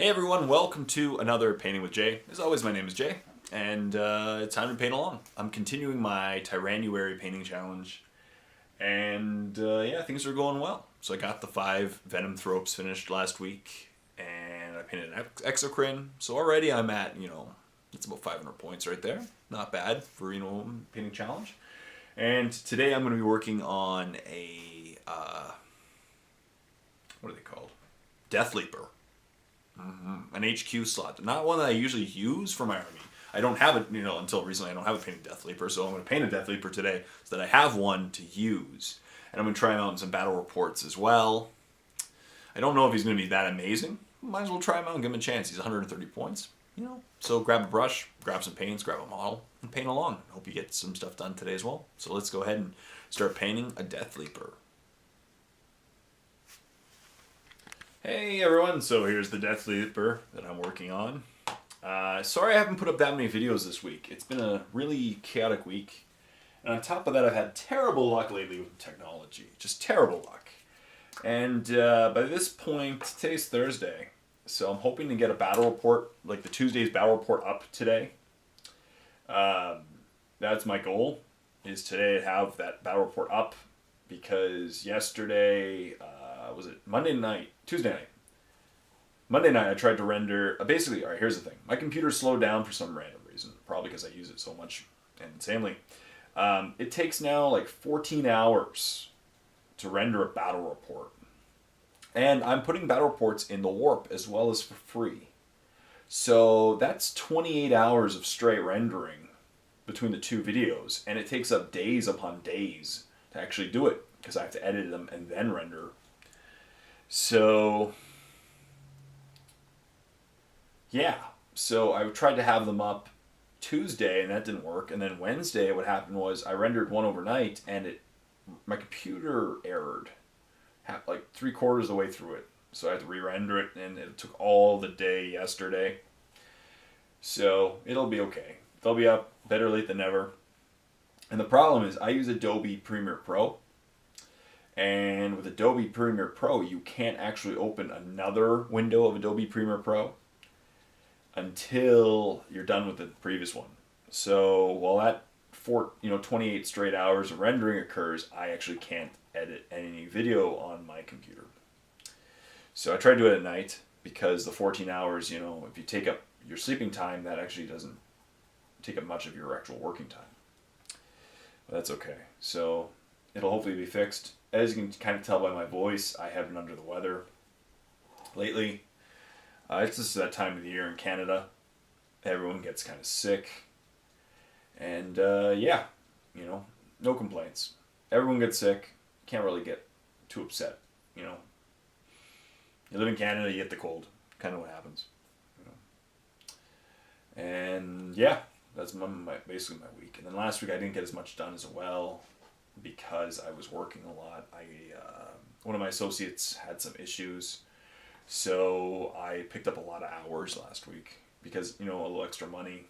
Hey everyone, welcome to another Painting with Jay. As always, my name is Jay, and it's time to paint along. I'm continuing my Tyran-uary painting challenge, and yeah, things are going well. So I got the 5 Venom Thropes finished last week, and I painted an Exocrine, so already I'm at, it's about 500 points right there. Not bad for, painting challenge. And today I'm going to be working on a, what are they called? Death Leaper. An HQ slot. Not one that I usually use for my army. I don't have it, until recently I don't have a painted Death Leaper, so I'm going to paint a Death Leaper today so that I have one to use. And I'm going to try him out in some battle reports as well. I don't know if he's going to be that amazing. Might as well try him out and give him a chance. He's 130 points, So grab a brush, grab some paints, grab a model, and paint along. Hope you get some stuff done today as well. So let's go ahead and start painting a Death Leaper. Hey everyone, so here's the Death Leaper that I'm working on. Sorry I haven't put up that many videos this week. It's been a really chaotic week. And on top of that, I've had terrible luck lately with technology. Just terrible luck. And by this point, today's Thursday, so I'm hoping to get a battle report, like the Tuesday's battle report up today. That's my goal, is today to have that battle report up, because yesterday, was it Tuesday night. Monday night I tried to render, basically, alright, here's the thing. My computer slowed down for some random reason, probably because I use it so much and insanely. It takes now like 14 hours to render a battle report. And I'm putting battle reports in the warp as well as for free. So that's 28 hours of straight rendering between the two videos, and it takes up days upon days to actually do it, because I have to edit them and then render. So, yeah. So I tried to have them up Tuesday, and that didn't work. And then Wednesday, what happened was I rendered one overnight, and my computer errored, like 3/4 of the way through it. So I had to re-render it, and it took all the day yesterday. So it'll be okay. They'll be up, better late than never. And the problem is I use Adobe Premiere Pro. And with Adobe Premiere Pro, you can't actually open another window of Adobe Premiere Pro until you're done with the previous one. So while that 28 straight hours of rendering occurs, I actually can't edit any video on my computer. So I try to do it at night, because the 14 hours, if you take up your sleeping time, that actually doesn't take up much of your actual working time. But that's okay. So it'll hopefully be fixed. As you can kind of tell by my voice, I have been under the weather lately. It's just that time of the year in Canada. Everyone gets kind of sick. And yeah, no complaints. Everyone gets sick. Can't really get too upset, You live in Canada, you get the cold. Kind of what happens. And yeah, that's basically my week. And then last week I didn't get as much done as well, because I was working a lot. One of my associates had some issues, so I picked up a lot of hours last week, because, a little extra money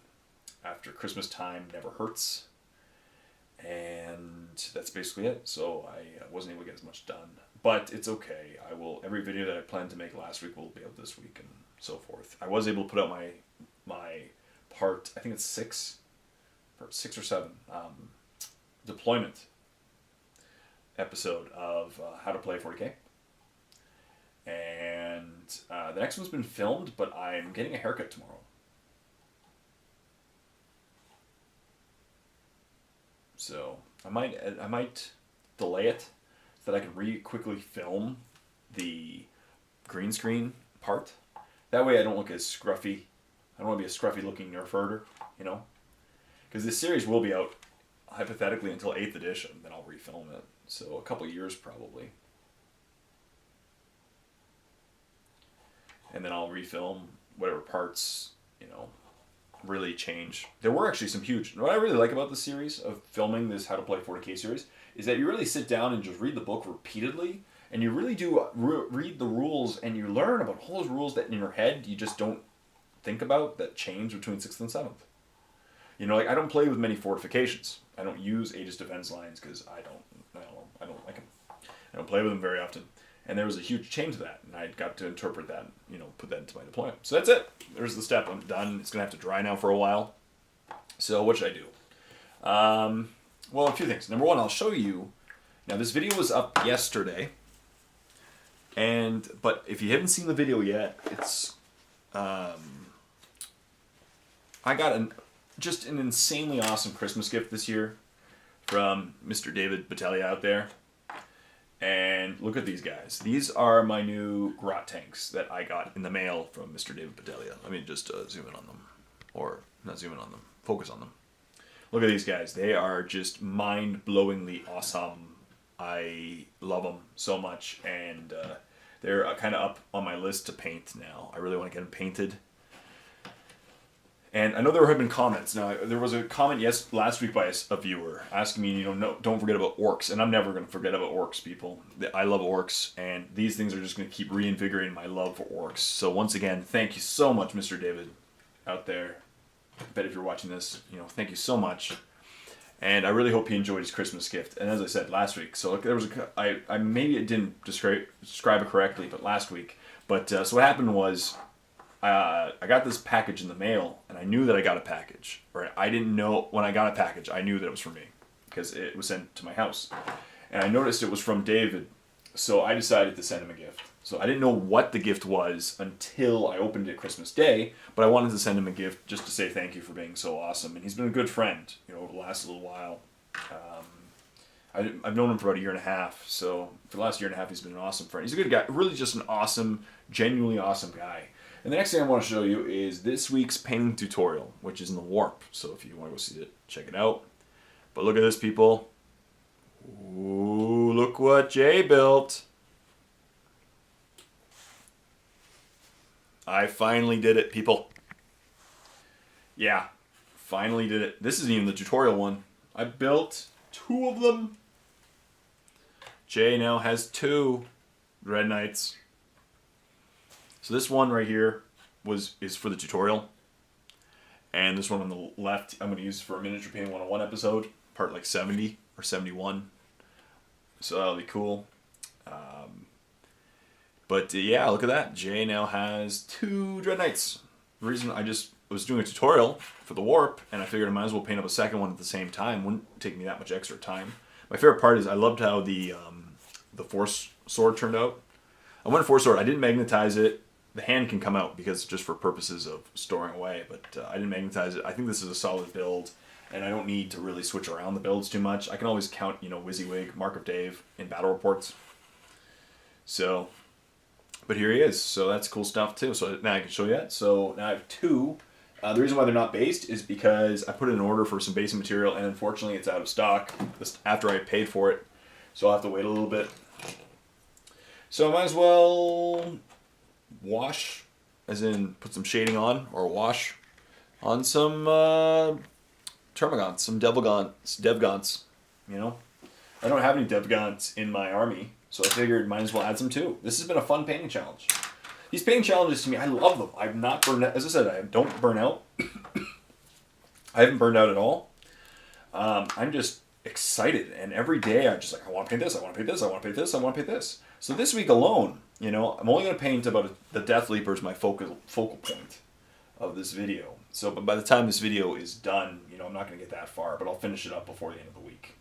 after Christmas time never hurts, and that's basically it. So I wasn't able to get as much done, but it's okay. Every video that I planned to make last week will be out this week, and so forth. I was able to put out my part, I think it's 6 or 7, deployment episode of How to Play 40K. And the next one's been filmed, but I'm getting a haircut tomorrow. So I might delay it so that I can quickly film the green screen part. That way I don't look as scruffy. I don't want to be a scruffy looking nerf herder, Because this series will be out hypothetically until 8th edition, then I'll refilm it. So a couple years probably. And then I'll refilm whatever parts, really change. There were actually some huge... What I really like about the series of filming this How to Play 40K series is that you really sit down and just read the book repeatedly, and you really do read the rules, and you learn about all those rules that in your head you just don't think about, that change between 6th and 7th. I don't play with many fortifications. I don't use Aegis defense lines because I don't like them. I don't play with them very often. And there was a huge change to that, and I got to interpret that, put that into my deployment. So that's it. There's the step. I'm done. It's going to have to dry now for a while. So what should I do? Well, a few things. Number one, I'll show you. Now, this video was up yesterday, but if you haven't seen the video yet, it's I got just an insanely awesome Christmas gift this year from Mr. David Battaglia out there. And look at these guys. These are my new grot tanks that I got in the mail from Mr. David Battaglia. Let me just zoom in on them. Or, not zoom in on them. Focus on them. Look at these guys. They are just mind-blowingly awesome. I love them so much. And they're kind of up on my list to paint now. I really want to get them painted. And I know there have been comments. Now, there was a comment last week by a viewer asking me, no, don't forget about orcs. And I'm never going to forget about orcs, people. I love orcs, and these things are just going to keep reinvigorating my love for orcs. So once again, thank you so much, Mr. David, out there. I bet if you're watching this, thank you so much. And I really hope he enjoyed his Christmas gift. And as I said last week, so there was I maybe it didn't describe it correctly, but last week. But so what happened was, I got this package in the mail, and I knew that I got a package. Or I didn't know when I got a package, I knew that it was for me, because it was sent to my house. And I noticed it was from David, so I decided to send him a gift. So I didn't know what the gift was until I opened it Christmas Day, but I wanted to send him a gift just to say thank you for being so awesome. And he's been a good friend, over the last little while. I've known him for about a year and a half, so for the last year and a half, he's been an awesome friend. He's a good guy, really just an awesome, genuinely awesome guy. And the next thing I want to show you is this week's painting tutorial, which is in the warp. So if you want to go see it, check it out. But look at this, people. Ooh, look what Jay built. I finally did it, people. Yeah, finally did it. This isn't even the tutorial one. I built 2 of them. Jay now has 2 Red Knights. So this one right here is for the tutorial. And this one on the left, I'm going to use for a Miniature Painting 101 episode, part like 70 or 71. So that'll be cool. But yeah, look at that. Jay now has 2 Dread Knights. The reason I just was doing a tutorial for the warp, and I figured I might as well paint up a second one at the same time. Wouldn't take me that much extra time. My favorite part is I loved how the Force Sword turned out. I went Force Sword. I didn't magnetize it. The hand can come out because just for purposes of storing away, but I didn't magnetize it. I think this is a solid build, and I don't need to really switch around the builds too much. I can always count, WYSIWYG, Mark of Dave in battle reports. So, but here he is. So that's cool stuff too. So now I can show you that. So now I have 2. The reason why they're not based is because I put in an order for some basing material, and unfortunately it's out of stock after I paid for it. So I'll have to wait a little bit. So I might as well wash, as in put some shading on, or wash on some Termagants, some Dev gaunts, I don't have any Dev gaunts in my army, so I figured might as well add some too. This has been a fun painting challenge. These painting challenges, to me, I love them. I've not burned out. As I said, I don't burn out. I haven't burned out at all. I'm just excited, and every day I'm just like, I want to paint this, I want to paint this, I want to paint this, I want to paint this. So this week alone, I'm only going to paint about the Death Leaper is my focal point of this video. So, but by the time this video is done, I'm not going to get that far, but I'll finish it up before the end of the week.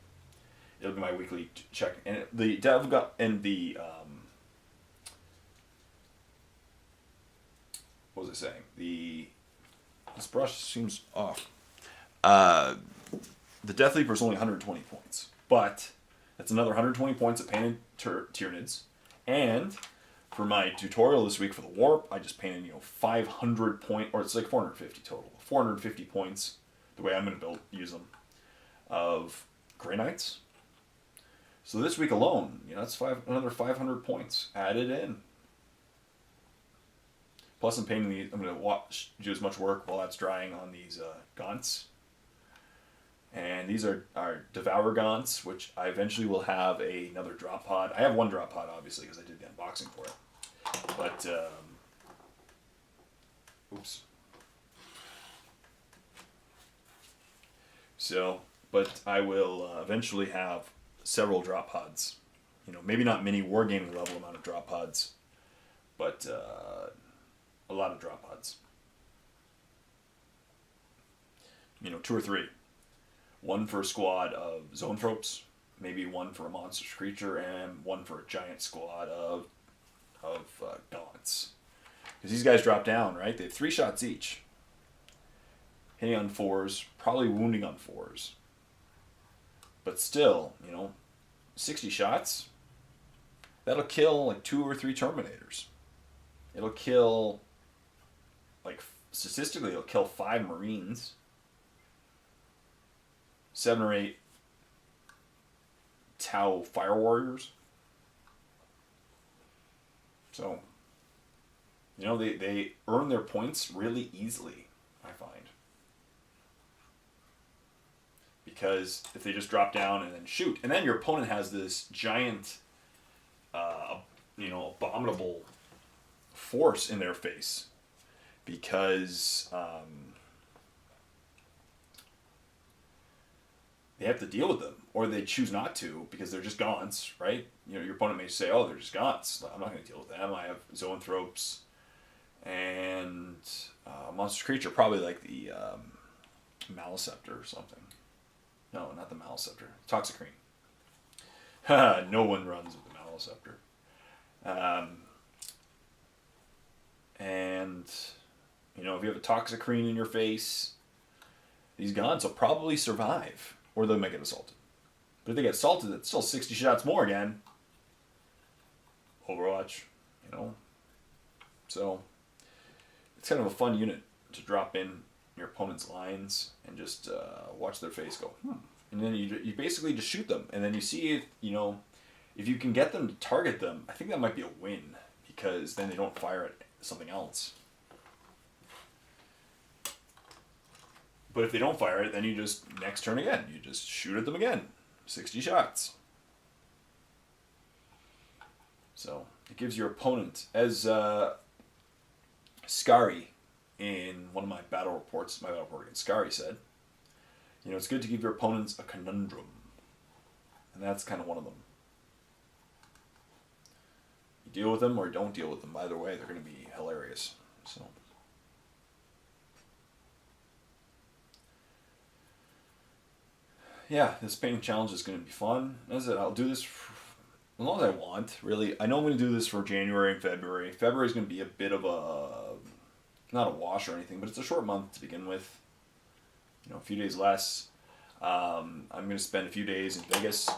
It'll be my weekly check. And the Dev and the what was I saying? This brush seems off. The Death Leaper is only 120 points, but that's another 120 points of painted Tyranids. And for my tutorial this week for the warp, I just painted 500 point, or it's like 450 total, 450 points. The way I'm going to use them of Grey Knights. So this week alone, that's another 500 points added in. Plus, I'm painting these. I'm going to do as much work while that's drying on these gaunts. And these are Devour gaunts, which I eventually will have another drop pod. I have one drop pod, obviously, because I did the unboxing for it. But, oops. So, but I will eventually have several drop pods You know, maybe not mini wargaming level amount of drop pods, but a lot of drop pods. You know, 2 or 3. One for a squad of zoanthropes, maybe one for a monstrous creature, and one for a giant squad of gaunts. Because these guys drop down, right? They have 3 shots each. Hitting on 4s, probably wounding on 4s. But still, you know, 60 shots, that'll kill like 2 or 3 Terminators. It'll kill, like, statistically, it'll kill 5 Marines, 7 or 8 Tau Fire Warriors. So, you know, they earn their points really easily, I find. Because if they just drop down and then shoot, and then your opponent has this giant, you know, abominable force in their face, because they have to deal with them, or they choose not to because they're just gaunts, right? You know, your opponent may say, "Oh, they're just gaunts. I'm not going to deal with them. I have zoanthropes and monster creature, probably like the Maliceptor or something." No, not the Maliceptor. Toxicrene. No one runs with the Maliceptor. And, you know, if you have a Toxicrene in your face, these gaunts will probably survive, or they might get assaulted. But if they get assaulted, it's still 60 shots more again. Overwatch, you know. So, it's kind of a fun unit to drop in your opponent's lines and just watch their face go, and then you basically just shoot them, and then you see if, you know, if you can get them to target them. I think that might be a win, because then they don't fire at something else. But if they don't fire it, then you just, next turn again, you just shoot at them again. 60 shots. So it gives your opponent, as Scary in one of my battle reports, my battle report against Scary said, you know, it's good to give your opponents a conundrum. And that's kind of one of them. You deal with them or don't deal with them. Either way, they're going to be hilarious. So, yeah, this painting challenge is going to be fun. As I'll do this as long as I want, really. I know I'm going to do this for January and February. February is going to be a bit of a, not a wash or anything, but it's a short month to begin with. You know, a few days less. I'm going to spend a few days in Vegas,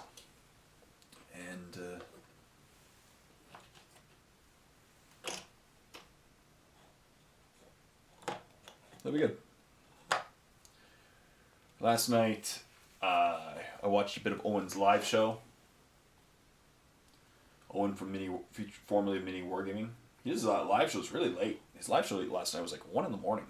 and that'll be good. Last night, I watched a bit of Owen's live show. Owen from formerly of Mini Wargaming. His live show was really late. His live show last night was like 1 in the morning.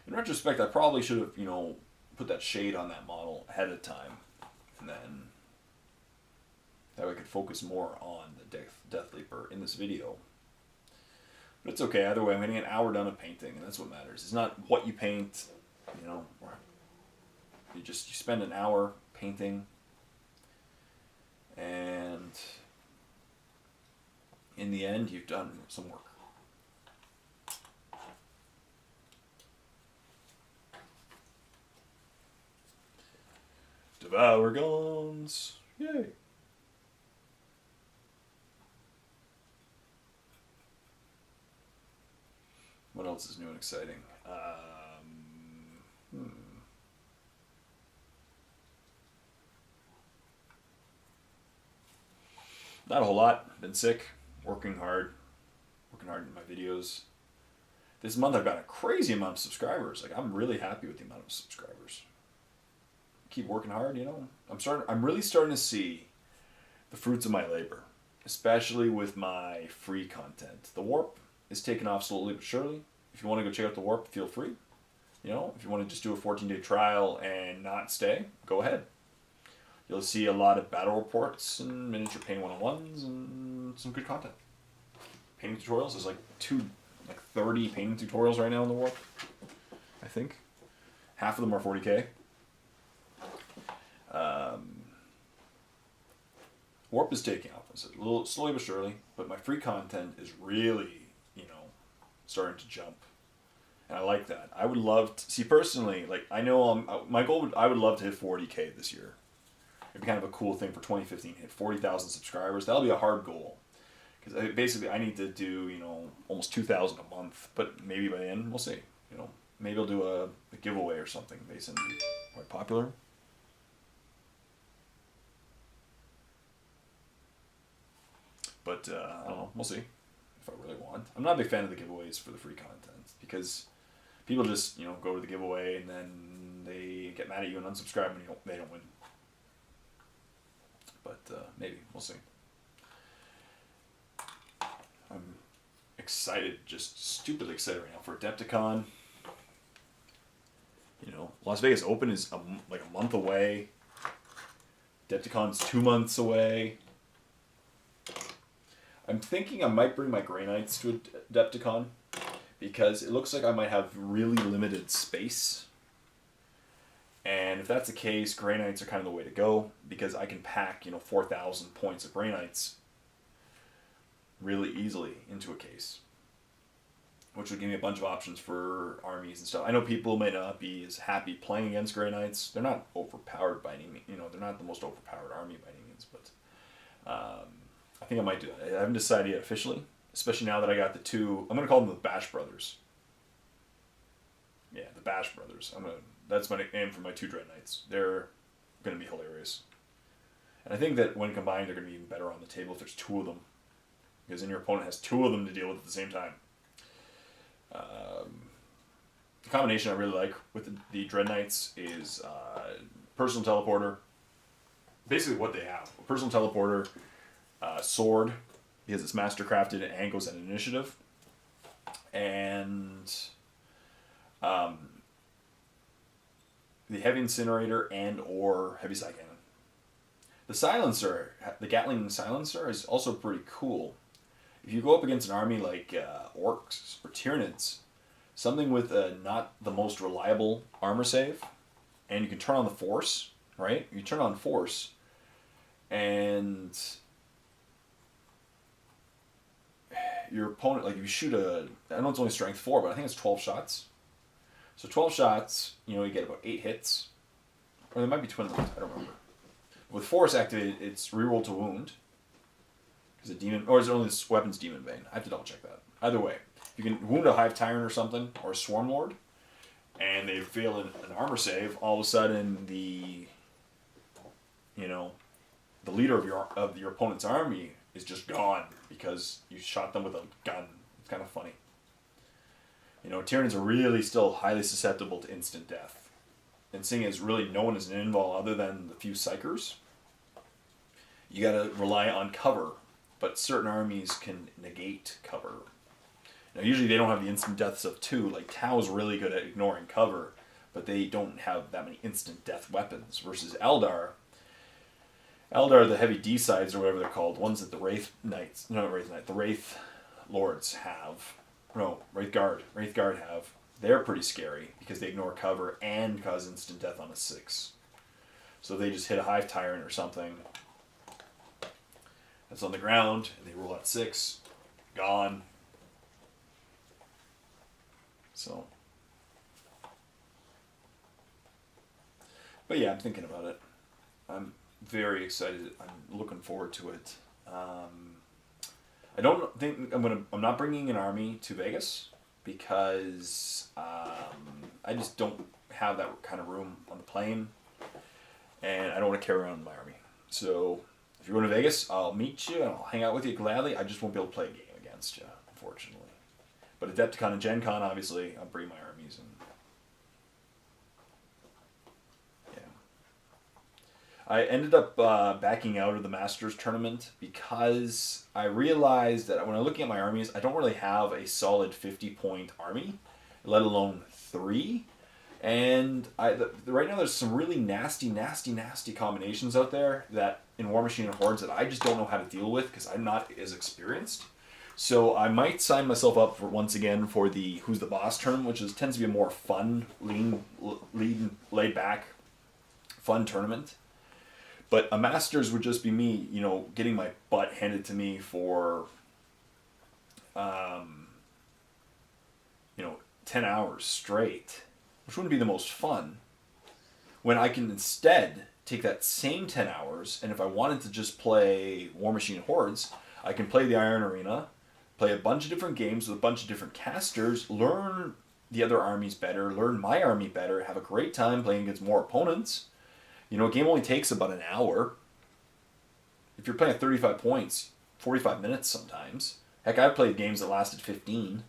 In retrospect, I probably should have, you know, put that shade on that model ahead of time, and then that way I could focus more on the Death Leaper in this video. But it's okay, either way, I'm getting an hour done of painting, and that's what matters. It's not what you paint, you know, you spend an hour painting, and in the end, you've done some work. Devour gaunts! Yay! What else is new and exciting? Not a whole lot. Been sick. Working hard in my videos. This month I've got a crazy amount of subscribers. Like, I'm really happy with the amount of subscribers. Keep working hard, you know. I'm really starting to see the fruits of my labor, especially with my free content. The Warp is taking off slowly but surely. If you want to go check out the Warp, feel free. You know, if you want to just do a 14-day trial and not stay, go ahead. You'll see a lot of battle reports and miniature painting 101s and some good content. Painting tutorials, there's like 30 painting tutorials right now in the Warp. I think. Half of them are 40k. Warp is taking off. It's a little slowly but surely, but my free content is really, starting to jump. And I like that. I would love to see personally, like I know my goal I would love to hit 40k this year. It'd be kind of a cool thing for 2015, hit 40,000 subscribers. That'll be a hard goal. Because basically I need to do, almost 2,000 a month, but maybe by the end, we'll see. Maybe I'll do a giveaway or something based on quite popular. But I don't know, we'll see if I really want. I'm not a big fan of the giveaways for the free content because people just, go to the giveaway and then they get mad at you and unsubscribe and they don't win. But maybe, we'll see. I'm excited, just stupidly excited right now for Adepticon. Las Vegas Open is like a month away. Adepticon's 2 months away. I'm thinking I might bring my Grey Knights to Adepticon because it looks like I might have really limited space. And if that's the case, Grey Knights are kind of the way to go because I can pack, 4,000 points of Grey Knights really easily into a case, which would give me a bunch of options for armies and stuff. I know people may not be as happy playing against Grey Knights. They're not overpowered by any means. They're not the most overpowered army by any means, but I think I might do that. I haven't decided yet officially, especially now that I got the two. I'm going to call them the Bash Brothers. Yeah, the Bash Brothers. That's my name for my two Dread Knights. They're going to be hilarious. And I think that when combined, they're going to be even better on the table if there's two of them. Because then your opponent has two of them to deal with at the same time. The combination I really like with the Dread Knights is personal teleporter. Basically what they have. A personal teleporter, sword, because it's mastercrafted and goes at initiative. And the heavy incinerator and or heavy side cannon. The silencer, the Gatling silencer, is also pretty cool. If you go up against an army like orcs or Tyranids, something with not the most reliable armor save, and you can turn on the force, right? You turn on force, and your opponent, like if you shoot I know it's only strength 4, but I think it's 12 shots. So 12 shots, you get about 8 hits. Or there might be twin ones, I don't remember. With force activated, it's reroll to wound. Is it demon, or is it only this weapon's demon vein? I have to double check that. Either way, you can wound a Hive Tyrant or something, or a Swarm Lord, and they fail an armor save. All of a sudden, the leader of your opponent's army is just gone because you shot them with a gun. It's kind of funny. Tyranids are really still highly susceptible to instant death, and seeing as really no one is an invul other than the few psychers, you gotta rely on cover. But certain armies can negate cover. Now, usually they don't have the instant deaths of 2. Like, Tau's really good at ignoring cover, but they don't have that many instant death weapons. Versus Eldar, the heavy D-sides, or whatever they're called, ones that the Wraith Lords have. No, Wraith Guard have. They're pretty scary because they ignore cover and cause instant death on a 6. So they just hit a Hive Tyrant or something that's on the ground, and they roll out 6, gone. So, but yeah, I'm thinking about it. I'm very excited. I'm looking forward to it. I don't think I'm not bringing an army to Vegas because I just don't have that kind of room on the plane, and I don't want to carry around my army. So if you're going to Vegas, I'll meet you and I'll hang out with you gladly. I just won't be able to play a game against you, unfortunately. But Adepticon and Gen Con, obviously, I'll bring my armies. And yeah. I ended up backing out of the Masters tournament because I realized that when I'm looking at my armies, I don't really have a solid 50-point army, let alone 3. And right now there's some really nasty combinations out there that in War Machine and Hordes that I just don't know how to deal with because I'm not as experienced. So I might sign myself up for once again for the Who's the Boss tournament, which tends to be a more fun, laid back, fun tournament. But a Masters would just be me, getting my butt handed to me for, um, 10 hours straight, which wouldn't be the most fun. When I can instead take that same 10 hours, and if I wanted to just play War Machine Hordes, I can play the Iron Arena, play a bunch of different games with a bunch of different casters, learn the other armies better, learn my army better, have a great time playing against more opponents. A game only takes about an hour. If you're playing at 35 points, 45 minutes sometimes. Heck, I've played games that lasted 15.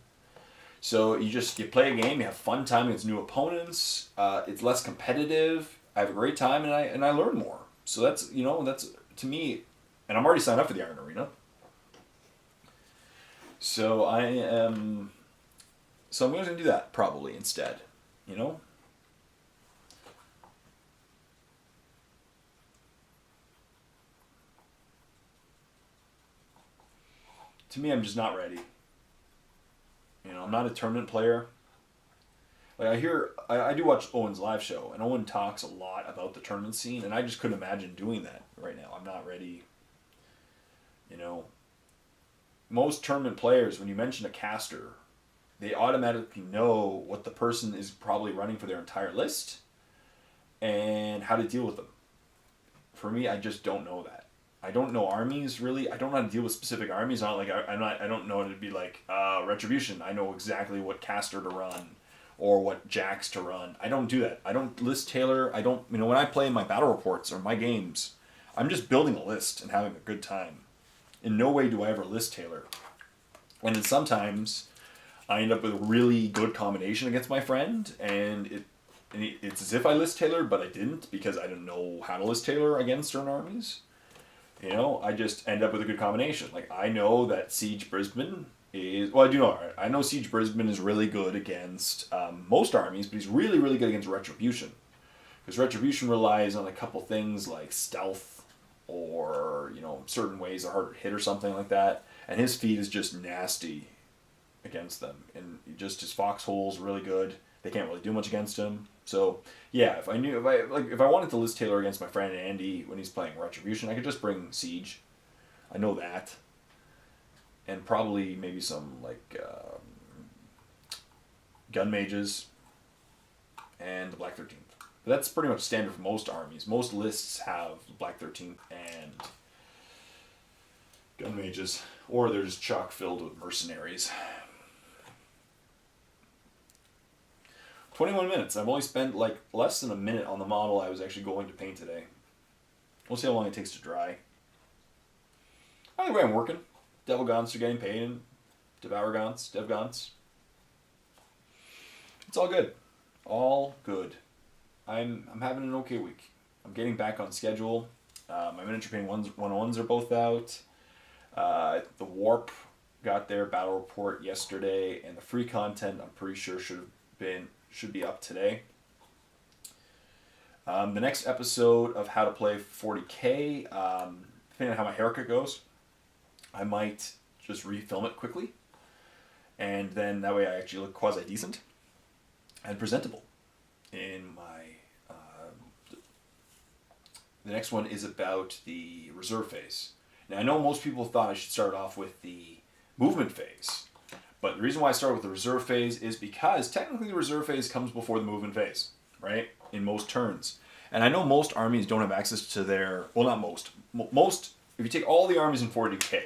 So you play a game, you have fun time against new opponents. It's less competitive. I have a great time, and I learn more. So that's to me, and I'm already signed up for the Iron Arena. So I'm going to do that probably instead. To me, I'm just not ready. I'm not a tournament player. Like I do watch Owen's live show, and Owen talks a lot about the tournament scene, and I just couldn't imagine doing that right now. I'm not ready. Most tournament players, when you mention a caster, they automatically know what the person is probably running for their entire list, and how to deal with them. For me, I just don't know that. I don't know armies really. I don't know how to deal with specific armies. I don't know how to be like Retribution. I know exactly what caster to run, or what jacks to run. I don't do that. I don't list tailor. I don't. When I play my battle reports or my games, I'm just building a list and having a good time. In no way do I ever list tailor. And then sometimes I end up with a really good combination against my friend, and it's as if I list tailor, but I didn't because I didn't know how to list tailor against certain armies. I just end up with a good combination. Like, I know that Siege Brisbane is... Well, I know Siege Brisbane is really good against most armies, but he's really, really good against Retribution. Because Retribution relies on a couple things like stealth, or, certain ways are harder to hit or something like that. And his feed is just nasty against them. And just his foxhole's really good. They can't really do much against him. So, yeah, if I wanted to list Taylor against my friend Andy when he's playing Retribution, I could just bring Siege. I know that. And probably maybe some, gun mages and the Black 13th. But that's pretty much standard for most armies. Most lists have Black 13th and gun mages. Or they're just chock filled with mercenaries. 21 minutes. I've only spent less than a minute on the model I was actually going to paint today. We'll see how long it takes to dry. Either way, I'm working. Devil gaunts are getting paid, and devour gaunts, dev gaunts. It's all good. All good. I'm having an okay week. I'm getting back on schedule. My miniature painting 101s are both out. The Warp got their battle report yesterday, and the free content I'm pretty sure should be up today. The next episode of How to Play 40K, depending on how my haircut goes, I might just refilm it quickly, and then that way I actually look quasi-decent and presentable in my... The next one is about the reserve phase. Now, I know most people thought I should start off with the movement phase, but the reason why I started with the reserve phase is because technically the reserve phase comes before the movement phase, right? In most turns. And I know most armies don't have access to their... Well, not most. Most, if you take all the armies in 40K,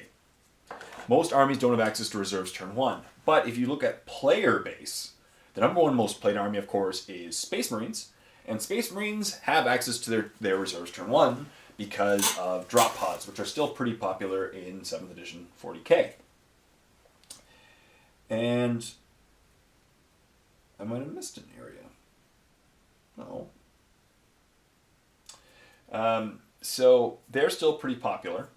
most armies don't have access to reserves turn 1. But if you look at player base, the number one most played army, of course, is Space Marines. And Space Marines have access to their reserves turn 1 because of drop pods, which are still pretty popular in 7th edition 40K. And I might have missed an area. No. So they're still pretty popular.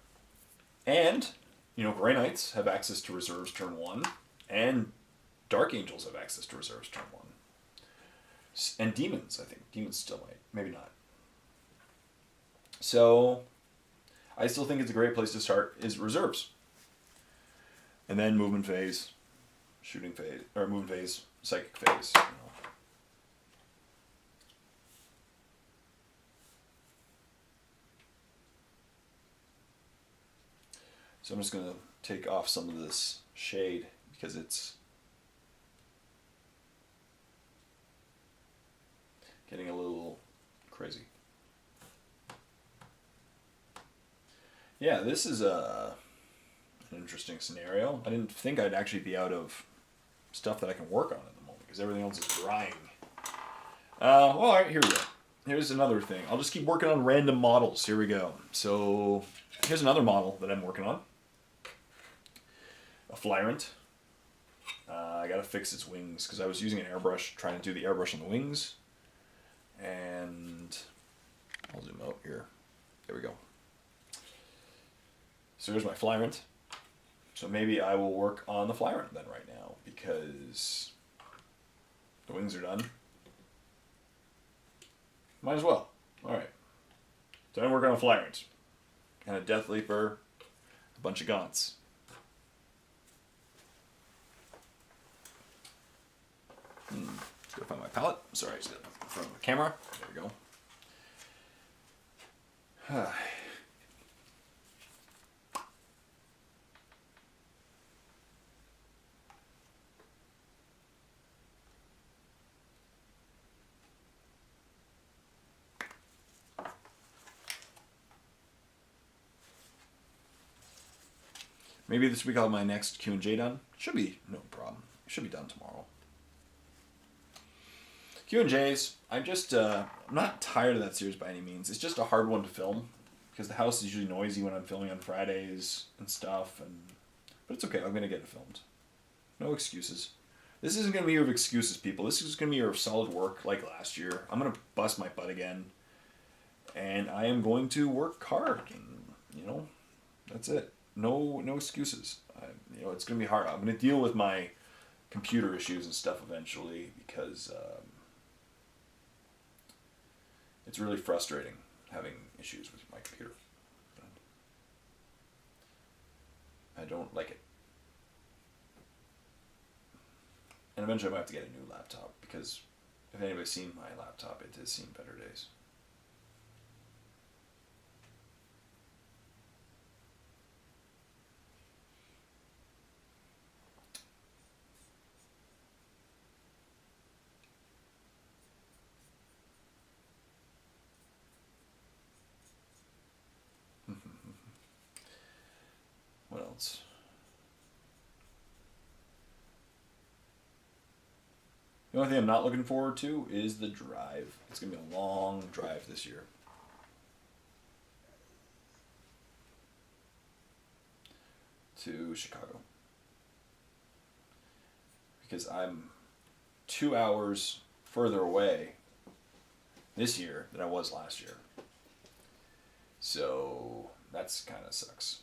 And, Grey Knights have access to reserves turn 1. And Dark Angels have access to reserves turn 1. And Demons, I think. Demons still might. Maybe not. So, I still think it's a great place to start is reserves. And then movement phase, shooting phase, or movement phase, psychic phase. You know. So I'm just going to take off some of this shade because it's getting a little crazy. Yeah, this is an interesting scenario. I didn't think I'd actually be out of stuff that I can work on at the moment because everything else is drying. Well, all right, here we go. Here's another thing. I'll just keep working on random models. Here we go. So here's another model that I'm working on. A flyant. I gotta fix its wings because I was using an airbrush trying to do the airbrush on the wings. And I'll zoom out here. There we go. So here's my flyant. So maybe I will work on the flyant then right now because the wings are done. Might as well. Alright. So I'm working on a flyant. And a Death Leaper, a bunch of gaunts. Let's go find my palette. Sorry, I just got it in front of the camera. There we go. Maybe this week I'll have my next Q&J done. Should be no problem. It should be done tomorrow. Q&Js, I'm not tired of that series by any means. It's just a hard one to film because the house is usually noisy when I'm filming on Fridays and stuff. But it's okay. I'm going to get it filmed. No excuses. This isn't going to be a year of excuses, people. This is going to be a year of solid work like last year. I'm going to bust my butt again. And I am going to work hard. And, that's it. No excuses. It's going to be hard. I'm going to deal with my computer issues and stuff eventually because it's really frustrating having issues with my computer. I don't like it. And eventually I might have to get a new laptop because if anybody's seen my laptop, it has seen better days. What else? The only thing I'm not looking forward to is the drive. It's going to be a long drive this year. To Chicago. Because I'm 2 hours further away this year than I was last year. So that's kind of sucks.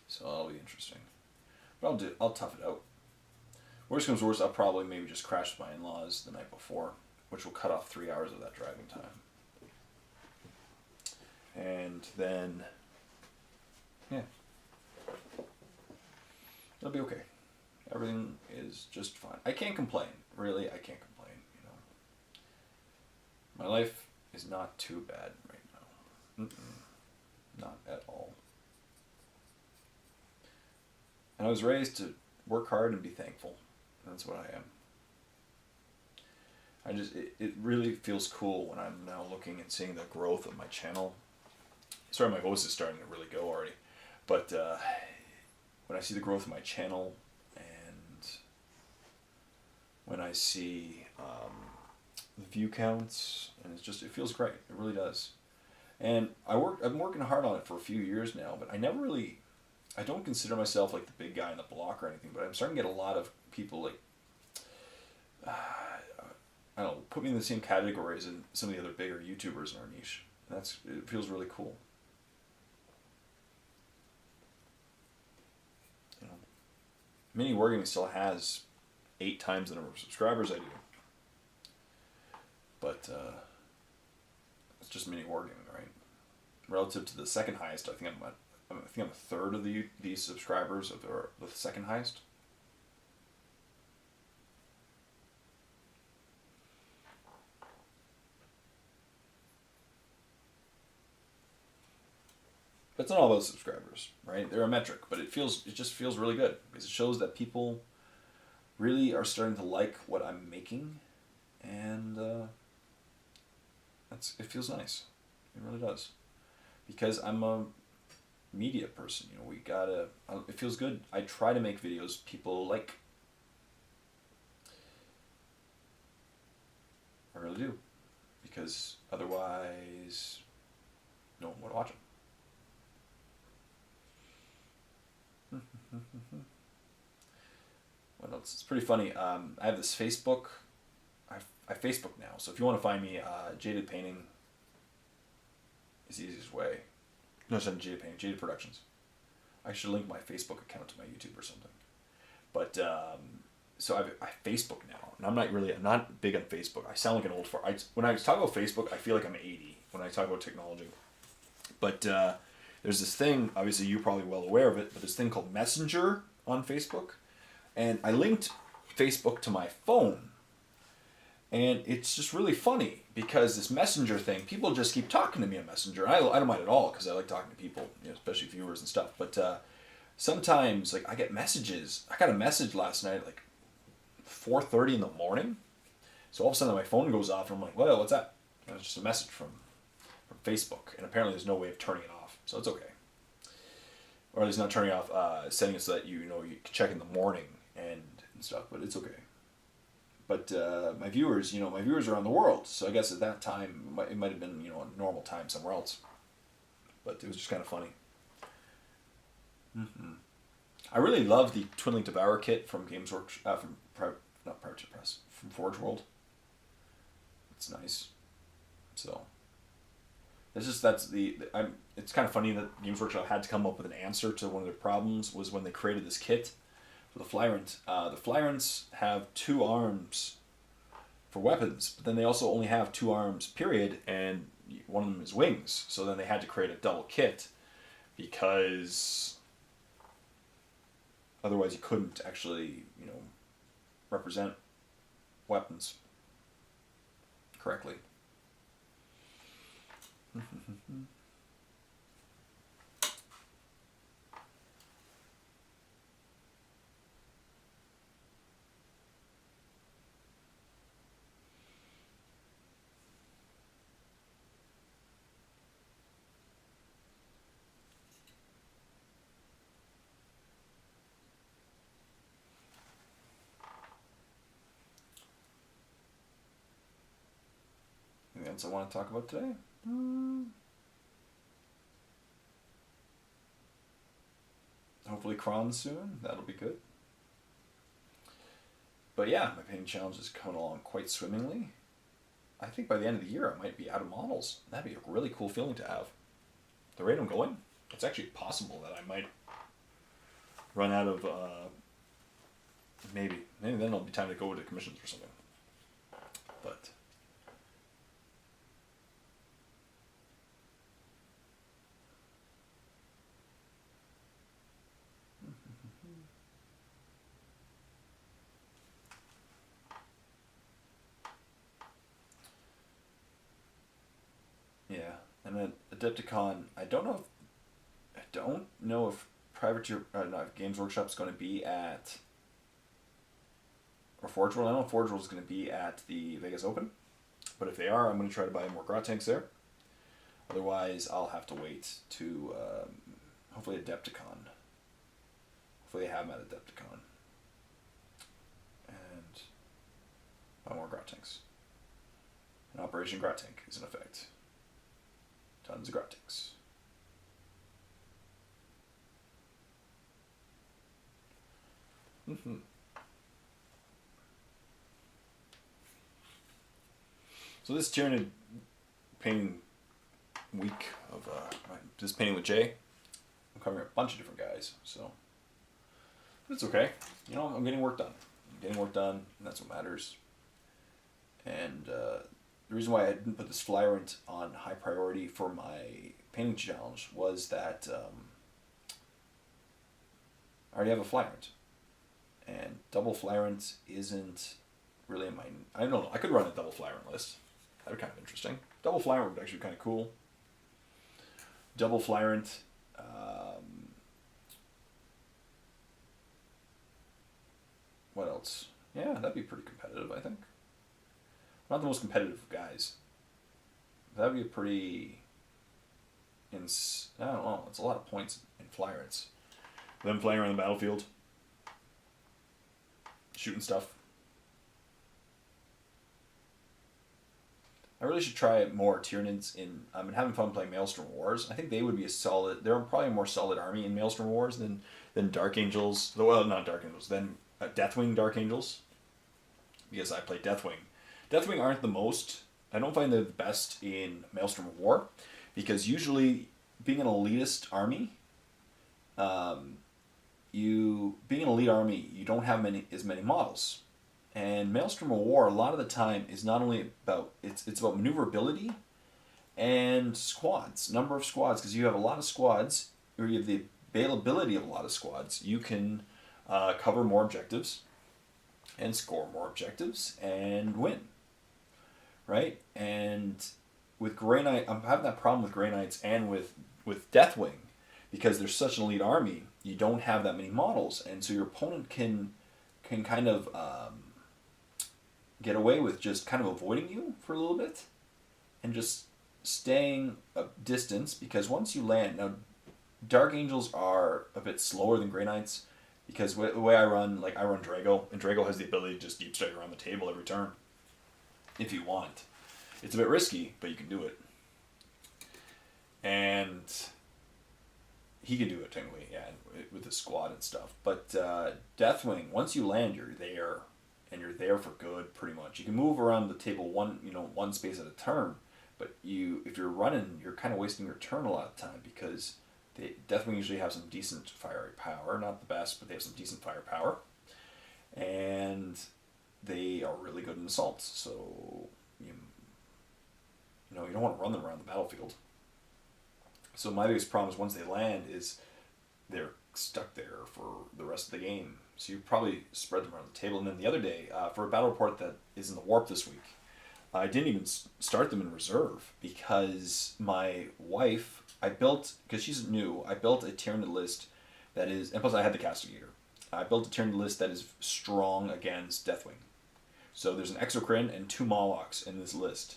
So that'll be interesting. But I'll tough it out. Worst comes worst, I'll probably maybe just crash with my in-laws the night before, which will cut off 3 hours of that driving time. And then, yeah. It'll be okay. Everything is just fine. I can't complain. Really, I can't complain, My life is not too bad right now. Not at all. And I was raised to work hard and be thankful. And that's what I am. It really feels cool when I'm now looking and seeing the growth of my channel. Sorry, my voice is starting to really go already. But when I see the growth of my channel and when I see the view counts, and it feels great. It really does. And I've been working hard on it for a few years now, but I don't consider myself like the big guy in the block or anything, but I'm starting to get a lot of people like, I don't know, put me in the same category as in some of the other bigger YouTubers in our niche. And it feels really cool. Mini Wargaming still has 8 times the number of subscribers I do. But just mini wargaming, right? Relative to the second highest, I think I'm a third of the subscribers of the second highest. But it's not all about subscribers, right? They're a metric, but it just feels really good because it shows that people really are starting to like what I'm making, and it feels nice. It really does, because I'm a media person. You know, it feels good. I try to make videos people like. I really do, because otherwise, no one would watch them. What else? It's pretty funny. I have this Facebook. I Facebook now, so if you want to find me, Jaded Painting is the easiest way. No, it's not Jaded Painting. Jaded Productions. I should link my Facebook account to my YouTube or something. But so I Facebook now, and I'm not big on Facebook. I sound like an old fart. When I talk about Facebook, I feel like I'm 80 when I talk about technology. But there's this thing. Obviously, you're probably well aware of it. But this thing called Messenger on Facebook, and I linked Facebook to my phone. And it's just really funny because this Messenger thing, people just keep talking to me on Messenger. I don't mind at all because I like talking to people, you know, especially viewers and stuff. But sometimes, like, I get messages. I got a message last night, like 4:30 in the morning. So all of a sudden my phone goes off, and I'm like, "Well, what's that?" And it's just a message from Facebook, and apparently there's no way of turning it off, so it's okay. Or at least not turning off, setting it so that you can check in the morning and stuff, but it's okay. But my viewers are around the world, so I guess at that time it might have been a normal time somewhere else. But it was just kind of funny. Mm-hmm. I really love the Twin-Link Devour kit from Games Workshop, from Forge World. It's nice. So it's kind of funny that Games Workshop had to come up with an answer to one of their problems was when they created this kit. The flyant. The flyants have 2 arms for weapons, but then they also only have 2 arms, period, and one of them is wings. So then they had to create a double kit because otherwise you couldn't actually, represent weapons correctly. Anything else I want to talk about today? Hopefully Kron soon. That'll be good. But yeah, my painting challenge is coming along quite swimmingly. I think by the end of the year I might be out of models. That'd be a really cool feeling to have. The rate I'm going, it's actually possible that I might run out of, maybe then it'll be time to go to commissions or something. But yeah, and then Adepticon, I don't know if if Games Workshop's going to be at, or Forge World. I don't know if Forge World is going to be at the Vegas Open, but if they are, I'm going to try to buy more grot tanks there. Otherwise, I'll have to wait to hopefully Adepticon. Hopefully they have them at Adepticon. And buy more grot tanks. And Operation Grot Tank is in effect. Tons of grot tanks. So this Tyranid painting week of this painting with Jay, I'm covering a bunch of different guys, so it's okay. I'm getting work done. I'm getting work done, and that's what matters. And the reason why I didn't put this flyant on high priority for my painting challenge was that I already have a flyant, and double flyant isn't really in my. I don't know. I could run a double flyant list. That'd be kind of interesting. Double flyant would be actually kind of cool. Double flyant. What else? Yeah, that'd be pretty competitive, I think. Not the most competitive guys. That'd be a pretty. I don't know. It's a lot of points in flyers. Them flying around the battlefield, shooting stuff. I really should try more Tyranids in. I've been having fun playing Maelstrom Wars. I think they would be a solid. They're probably a more solid army in Maelstrom Wars than Dark Angels. Well, not Dark Angels. Than Deathwing Dark Angels. Because I play Deathwing. Deathwing aren't the most. I don't find they're the best in Maelstrom War, because usually being an elitist army, being an elite army, you don't have as many models. And Maelstrom of War, a lot of the time, is not only about it's about maneuverability and squads, number of squads, because you have a lot of squads, or you have the availability of a lot of squads. You can cover more objectives and score more objectives and win, right? And with Grey Knight, I'm having that problem with Grey Knights and with Deathwing, because they're such an elite army. You don't have that many models, and so your opponent can kind of get away with just kind of avoiding you for a little bit and just staying a distance, because once you land, now Dark Angels are a bit slower than Grey Knights, because the way I run Drago, and Drago has the ability to just deep strike around the table every turn if you want. It's a bit risky, but you can do it. And he can do it technically, yeah, with the squad and stuff. But Deathwing, once you land, you're there, and you're there for good, pretty much. You can move around the table one space at a turn, but if you're running, you're kind of wasting your turn a lot of time, because Deathwing usually have some decent firepower, not the best, but they have some decent firepower, and they are really good in assaults. So you don't want to run them around the battlefield. So my biggest problem is once they land is they're stuck there for the rest of the game. So you probably spread them around the table. And then the other day, for a battle report that is in the Warp this week, I didn't even start them in reserve, because my wife, because she's new, I built a Tyranid list that is, and plus I had the Castigator. I built a Tyranid list that is strong against Deathwing. So there's an Exocrine and 2 Molochs in this list.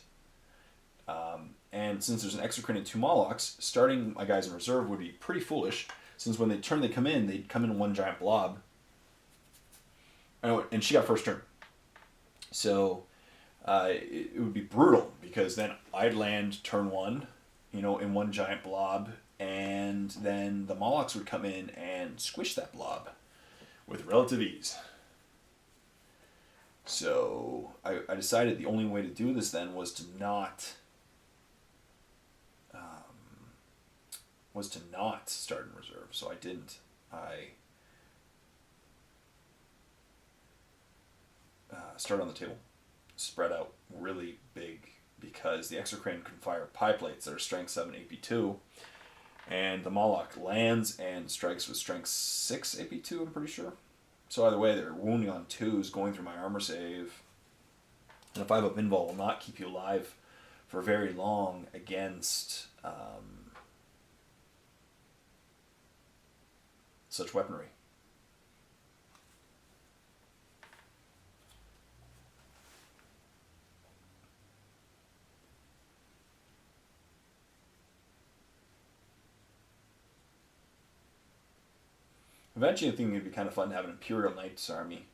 And since there's an Exocrine and 2 Molochs, starting my guys in reserve would be pretty foolish, since when they come in, they'd come in one giant blob. And she got first turn. So it would be brutal, because then I'd land turn 1, in one giant blob, and then the Molochs would come in and squish that blob with relative ease. So I decided the only way to do this then was to not start in reserve. So I didn't. I start on the table, spread out really big, because the Exocrine can fire pie plates that are strength 7 AP2, and the Moloch lands and strikes with strength 6 AP2, I'm pretty sure. So either way, they're wounding on 2s, going through my armor save, and a 5-up invul will not keep you alive for very long against such weaponry. Eventually, I think it'd be kind of fun to have an Imperial Knights army.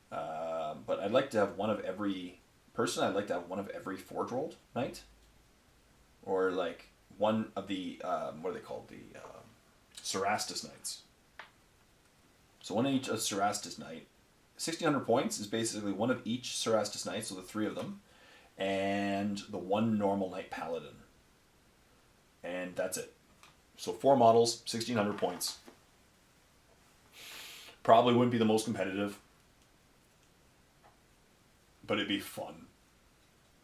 But I'd like to have one of every person. I'd like to have one of every Forge World Knight, or like one of the what are they called? The Cerastus Knights. So one of each of Cerastus Knight. 1,600 points is basically one of each Cerastus Knight, so the 3 of them, and the 1 normal Knight Paladin. And that's it. So 4 models, 1,600 points. Probably wouldn't be the most competitive, but it'd be fun.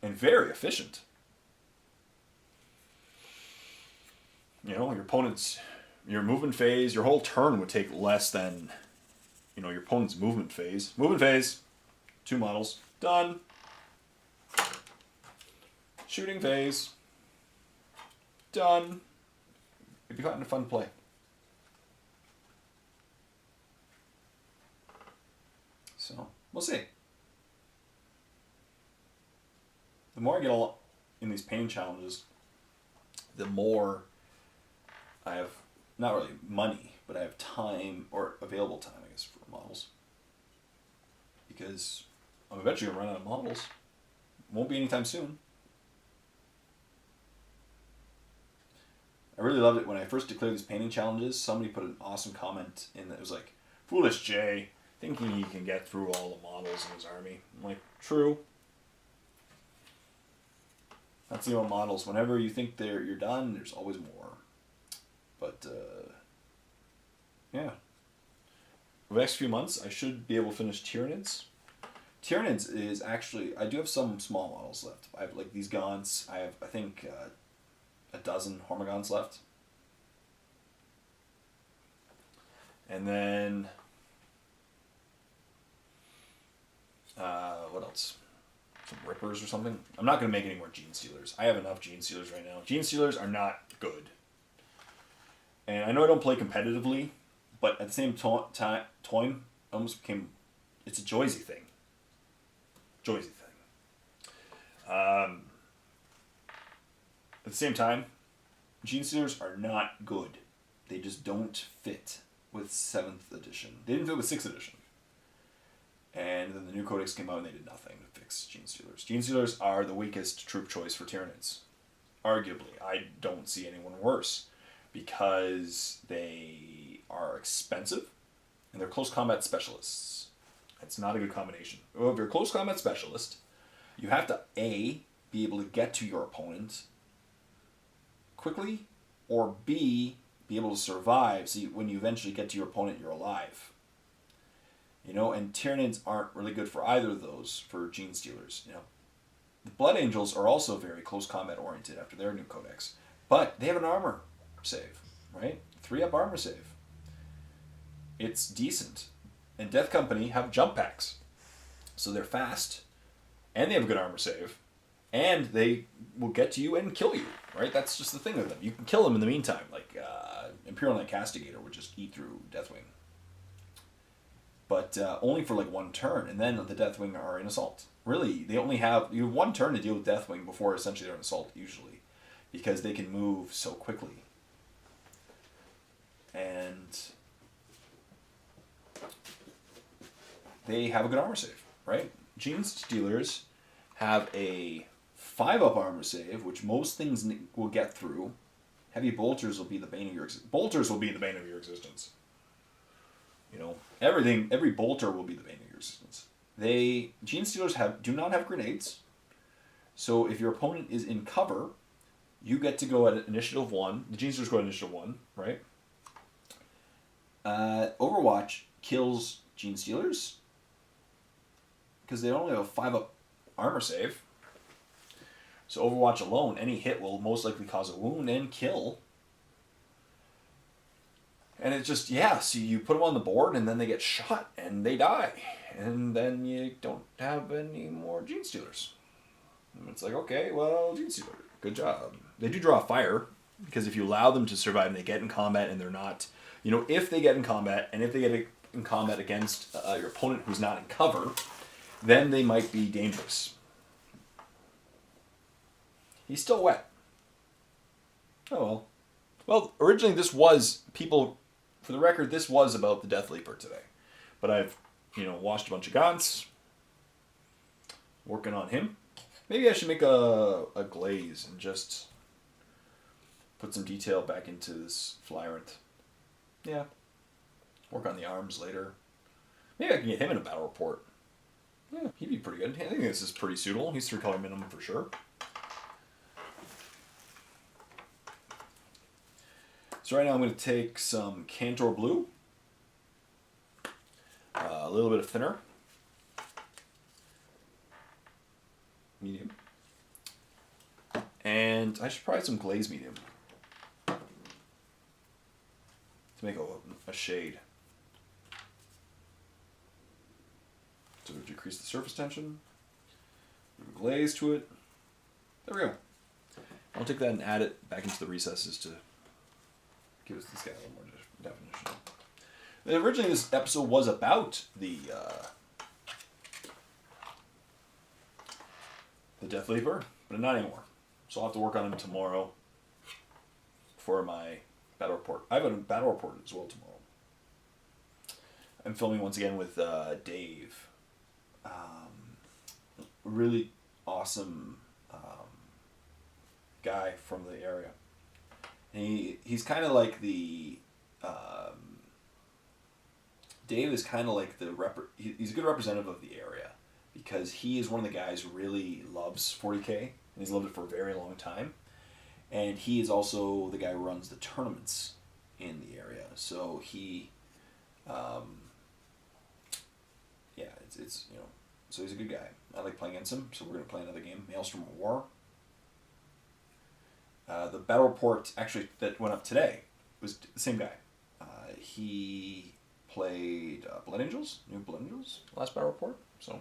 and very efficient. You know, your movement phase, your whole turn would take less than, you know, your opponent's movement phase. Movement phase, 2 models, done. Shooting phase, done. It'd be quite a fun play. So, we'll see. The more I get in these painting challenges, the more I have, not really money, but I have time, or available time, I guess, for models. Because I'm eventually going to run out of models. Won't be anytime soon. I really loved it when I first declared these painting challenges. Somebody put an awesome comment in that it was like, "Foolish Jay, thinking he can get through all the models in his army." I'm like, true. That's the old models. Whenever you think you're done, there's always more. But yeah, over the next few months, I should be able to finish Tyranids. Tyranids is actually, I do have some small models left. I have like these gaunts. I have, I think, a dozen Hormagaunts left. And then, what else? Some Rippers or something. I'm not going to make any more Gene Stealers. I have enough Gene Stealers right now. Gene Stealers are not good. And I know I don't play competitively, but at the same time, it almost became, it's a Joyzy thing. Joyzy thing. At the same time, Gene Stealers are not good. They just don't fit with 7th edition. They didn't fit with 6th edition. And then the new codex came out and they did nothing to fix Gene Stealers. Gene Stealers are the weakest troop choice for Tyranids. Arguably. I don't see anyone worse. Because they are expensive and they're close combat specialists. It's not a good combination. Well, if you're a close combat specialist, you have to A, be able to get to your opponent quickly, or B, be able to survive so when you eventually get to your opponent, you're alive. You know, and Tyranids aren't really good for either of those for Gene Stealers. You know, the Blood Angels are also very close combat oriented after their new codex, but they have an armor save, right? 3-up armor save. It's decent. And Death Company have jump packs. So they're fast, and they have a good armor save, and they will get to you and kill you, right? That's just the thing with them. You can kill them in the meantime, like Imperial Knight Castigator would just eat through Deathwing. But only for like 1 turn, and then the Deathwing are in assault. Really, you have 1 turn to deal with Deathwing before essentially they're in assault, usually, because they can move so quickly. And they have a good armor save, right? Gene Stealers have a 5-up armor save, which most things will get through. Heavy bolters will be the bane of your existence. Bolters will be the bane of your existence. You know, every bolter will be the bane of your existence. Gene Stealers do not have grenades, so if your opponent is in cover, you get to go at initiative 1. The Gene Stealers go at initiative 1, right? Overwatch kills Gene Stealers because they only have a 5-up armor save. So Overwatch alone, any hit will most likely cause a wound and kill. And it's just, yeah, so you put them on the board and then they get shot and they die. And then you don't have any more Gene Stealers. And it's like, okay, well, Gene Stealer, good job. They do draw fire, because if you allow them to survive and they get in combat and they're not, you know, if they get in combat and if they get in combat against your opponent who's not in cover, then they might be dangerous. He's still wet. Oh well. Well, originally this was, for the record, this was about the Death Leaper today. But I've, washed a bunch of gaunts. Working on him. Maybe I should make a glaze and just put some detail back into this flyant. Yeah. Work on the arms later. Maybe I can get him in a battle report. Yeah, he'd be pretty good. I think this is pretty suitable. He's 3-color minimum for sure. So right now I'm going to take some Cantor Blue, a little bit of thinner, medium, And I should probably some glaze medium to make a shade. To decrease the surface tension. A glaze to it. There we go. I'll take that and add it back into the recesses to give us this guy a little more definition. And originally, this episode was about the Death Leaper, but not anymore. So I'll have to work on him tomorrow for my battle report. I have a battle report as well tomorrow. I'm filming once again with Dave. Really awesome guy from the area. And he's kind of like the Dave is kind of like the he's a good representative of the area because he is one of the guys who really loves 40K and he's loved it for a very long time. And he is also the guy who runs the tournaments in the area. So he yeah, it's you know, so he's a good guy. I like playing against him, so we're going to play another game, Maelstrom of War. The battle report, actually, that went up today was the same guy. He played Blood Angels, new Blood Angels, last battle report, so...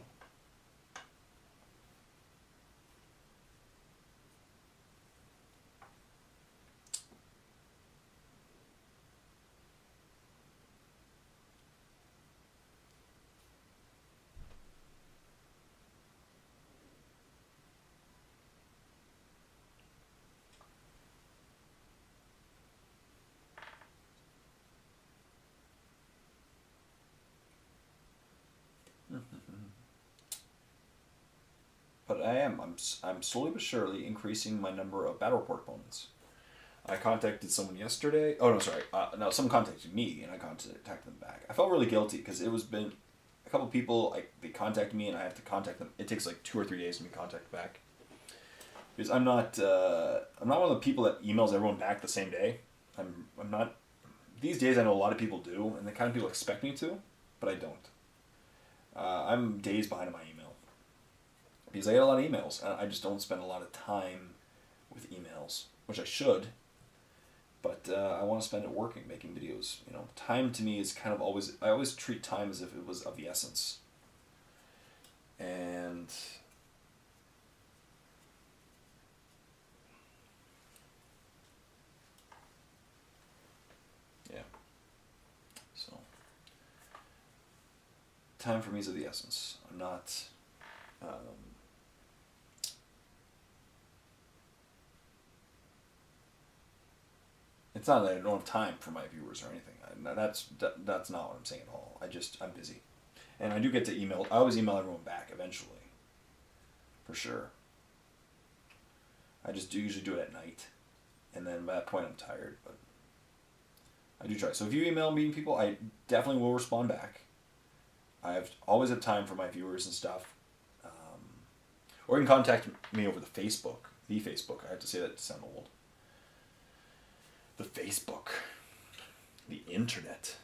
But I'm slowly but surely increasing my number of battle report opponents. I contacted someone yesterday. Oh no, sorry. No, someone contacted me and I contacted them back. I felt really guilty because it was been a couple people. They contacted me and I have to contact them. It takes like 2 or 3 days to be contacted back. Because I'm not one of the people that emails everyone back the same day. I'm not. These days I know a lot of people do, and the kind of people expect me to, but I don't. I'm days behind on my email. Because I get a lot of emails, and I just don't spend a lot of time with emails, which I should. But I want to spend it working, making videos. You know, time to me is kind of always. I always treat time as if it was of the essence. And yeah, so time for me is of the essence. I'm not. It's not that I don't have time for my viewers or anything. That's not what I'm saying at all. I'm busy. And I do get to email. I always email everyone back eventually. For sure. I just usually do it at night. And then by that point I'm tired. But I do try. So if you email me people, I definitely will respond back. Always have time for my viewers and stuff. Or you can contact me over the Facebook. The Facebook. I have to say that to sound old. The Facebook, the internet.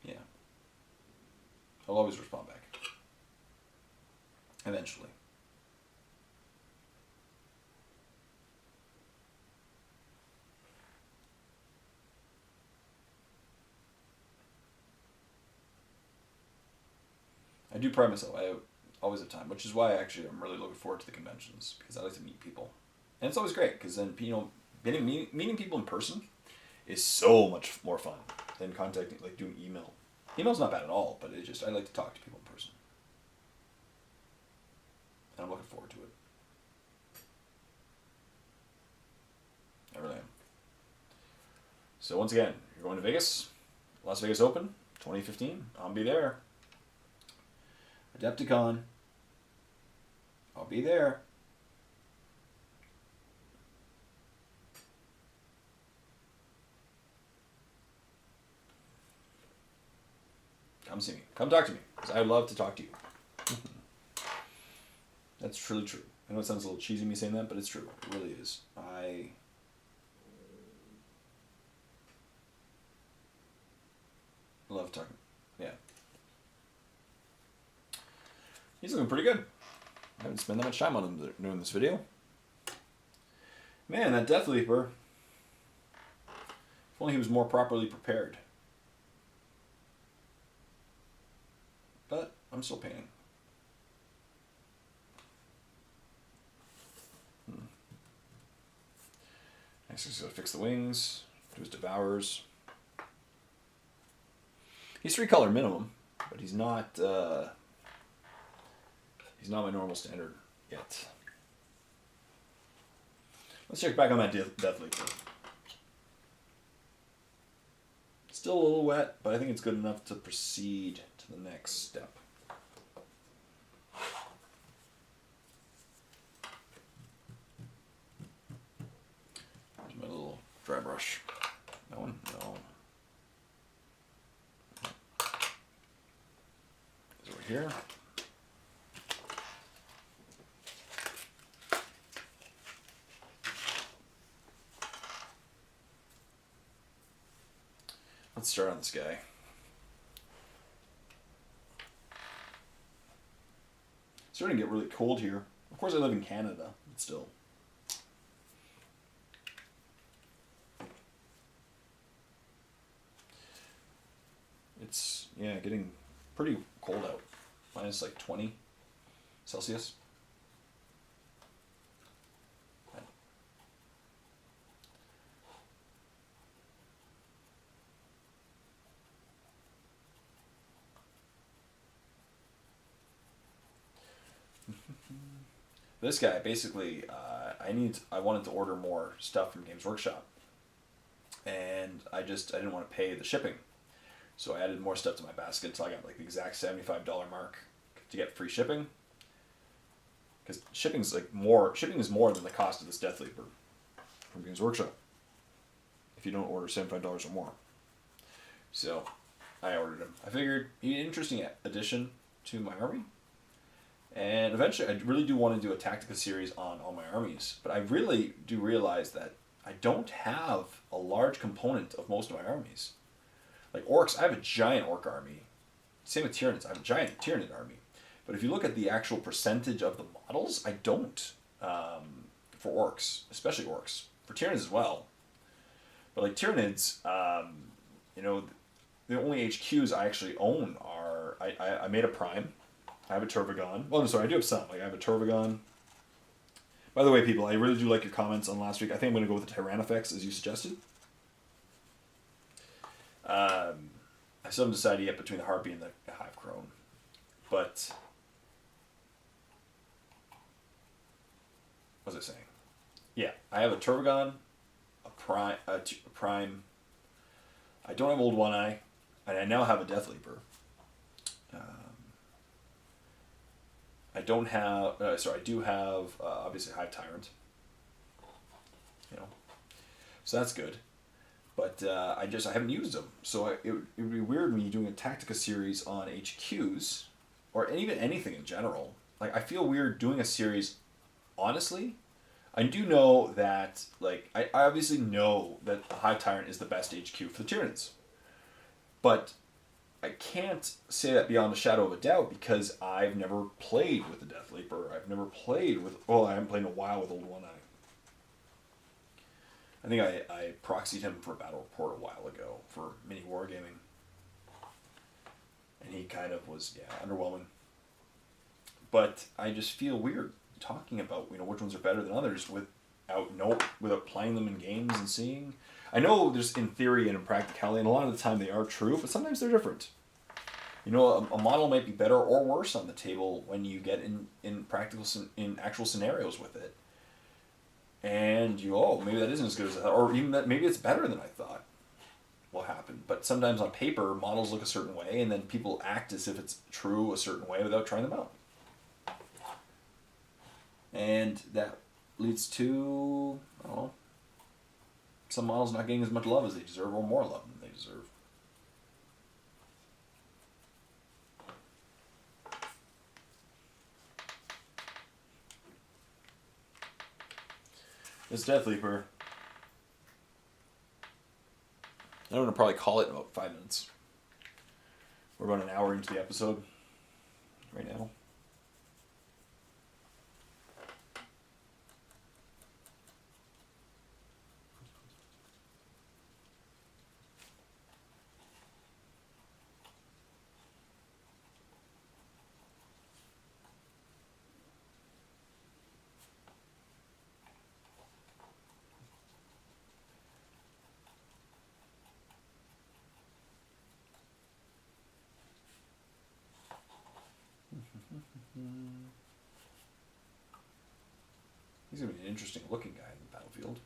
Yeah. I'll always respond back. Eventually. I do pride myself. I always have time, which is why I'm really looking forward to the conventions because I like to meet people, and it's always great because then meeting people in person is so much more fun than doing email. Email's not bad at all, but I like to talk to people in person, and I'm looking forward to it. I really am. So once again, you're going to Vegas, Las Vegas Open, 2015. I'll be there. Adepticon. I'll be there. Come see me. Come talk to me. Because I love to talk to you. That's truly true. I know it sounds a little cheesy me saying that, but it's true. It really is. He's looking pretty good. I haven't spent that much time on him doing this video. Man, that Death Leaper. If only he was more properly prepared. But I'm still painting. Next, he's got to fix the wings, do his Devourers. He's 3-color minimum, but he's not my normal standard yet. Let's check back on that Death Leaper. Still a little wet, but I think it's good enough to proceed to the next step. Here's my little dry brush. That one? No. It's over here. Let's start on this guy. It's starting to get really cold here. Of course I live in Canada, but still. It's, yeah, getting pretty cold out. Minus like 20 Celsius. This guy, basically, I wanted to order more stuff from Games Workshop, and I didn't want to pay the shipping, so I added more stuff to my basket until I got like the exact $75 mark to get free shipping. Because shipping is more than the cost of this Death Leaper from Games Workshop if you don't order $75 or more. So I ordered him. I figured he'd be an interesting addition to my army. And eventually, I really do want to do a Tactica series on all my armies. But I really do realize that I don't have a large component of most of my armies. Like Orcs, I have a giant Orc army. Same with Tyranids, I have a giant Tyranid army. But if you look at the actual percentage of the models, I don't. For Orcs, especially Orcs. For Tyranids as well. But like Tyranids, you know, the only HQs I actually own are... I made a Prime. I have a Turvagon. Well, I'm sorry, I do have some. Like, I have a Turvagon. By the way, people, I really do like your comments on last week. I think I'm going to go with the Tyrannifex, as you suggested. I still haven't decided yet between the Harpy and the Hive Crone. But... what was I saying? Yeah, I have a Turvagon, a Prime. I don't have Old One Eye, and I now have a Death Leaper. I don't have, I do have, obviously, Hive Tyrant. You know, so that's good. But I haven't used them. So it would be weird me doing a Tactica series on HQs, or even anything in general. Like, I feel weird doing a series, honestly. I do know that, like, I obviously know that the Hive Tyrant is the best HQ for the Tyranids. But I can't say that beyond a shadow of a doubt because I've never played with the Death Leaper. I've never played with... well, I haven't played in a while with Old One Eye. I think I proxied him for a battle report a while ago for mini wargaming. And he kind of was, yeah, underwhelming. But I just feel weird talking about, you know, which ones are better than others without playing them in games and seeing... I know there's in theory and in practicality, and a lot of the time they are true, but sometimes they're different. You know, a model might be better or worse on the table when you get in actual scenarios with it. And maybe that isn't as good as I thought, or even that maybe it's better than I thought will happen. But sometimes on paper, models look a certain way, and then people act as if it's true a certain way without trying them out. And that leads to, I don't know, some models not getting as much love as they deserve, or more love than they deserve. This Death Leaper, I'm going to probably call it in about 5 minutes. We're about an hour into the episode right now. He's going to be an interesting looking guy in the battlefield.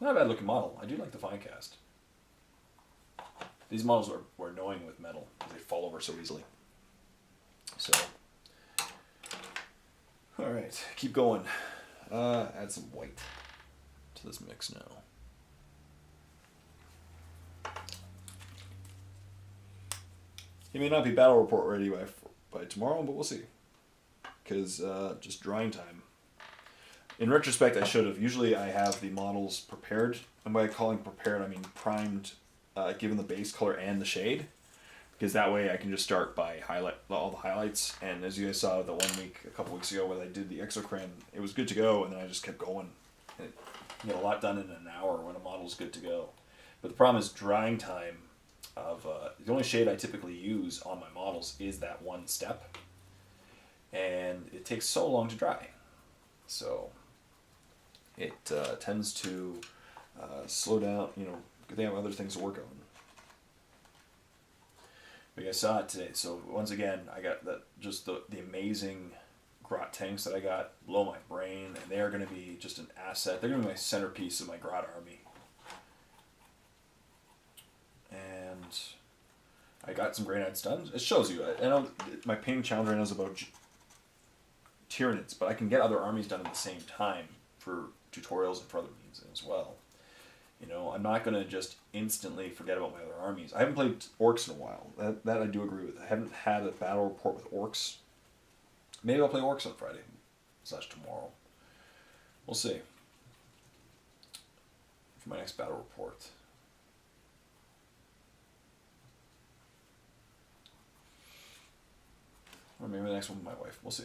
Not a bad looking model. I do like the fine cast. These models were annoying with metal because they fall over so easily. So, alright, keep going. Add some white to this mix now. He may not be battle report ready by tomorrow, but we'll see. Because just drying time. In retrospect, I should have. Usually I have the models prepared. And by calling prepared, I mean primed, given the base color and the shade. Because that way I can just start by highlight all the highlights. And as you guys saw the 1 week, a couple weeks ago, when I did the exocrine, it was good to go, and then I just kept going. And you get a lot done in an hour when a model's good to go. But the problem is drying time of the only shade I typically use on my models is that one step. And it takes so long to dry. So it tends to slow down, you know, they have other things to work on. But you guys saw it today. So once again, I got just the amazing grot tanks that I got blow my brain, and they are going to be just an asset. They're going to be my centerpiece of my grot army. And I got some Granids done. It shows you. I know my painting challenge right now is about Tyranids, but I can get other armies done at the same time for tutorials and for other means as well. You know, I'm not going to just instantly forget about my other armies. I haven't played orcs in a while. That I do agree with. I haven't had a battle report with orcs. Maybe I'll play orcs on Friday / tomorrow. We'll see. For my next battle report. Or maybe the next one with my wife. We'll see.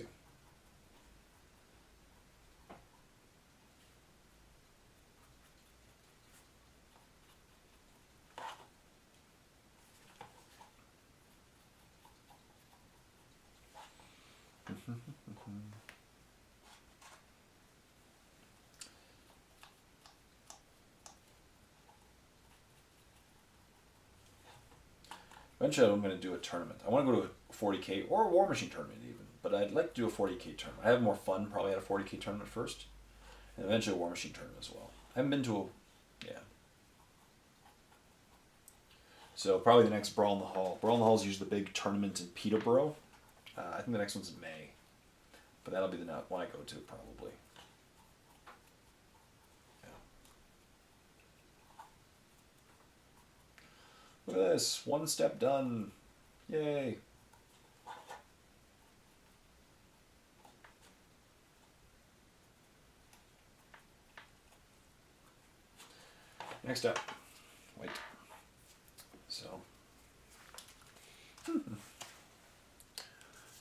Eventually I'm going to do a tournament. I want to go to a 40k or a War Machine tournament even, but I'd like to do a 40k tournament. I have more fun probably at a 40k tournament first, and eventually a War Machine tournament as well. I haven't been to a, yeah. So probably the next Brawl in the Hall. Brawl in the Hall is usually the big tournament in Peterborough. I think the next one's in May, but that'll be the one I go to probably. Look at this, one step done. Yay. Next up, white. So,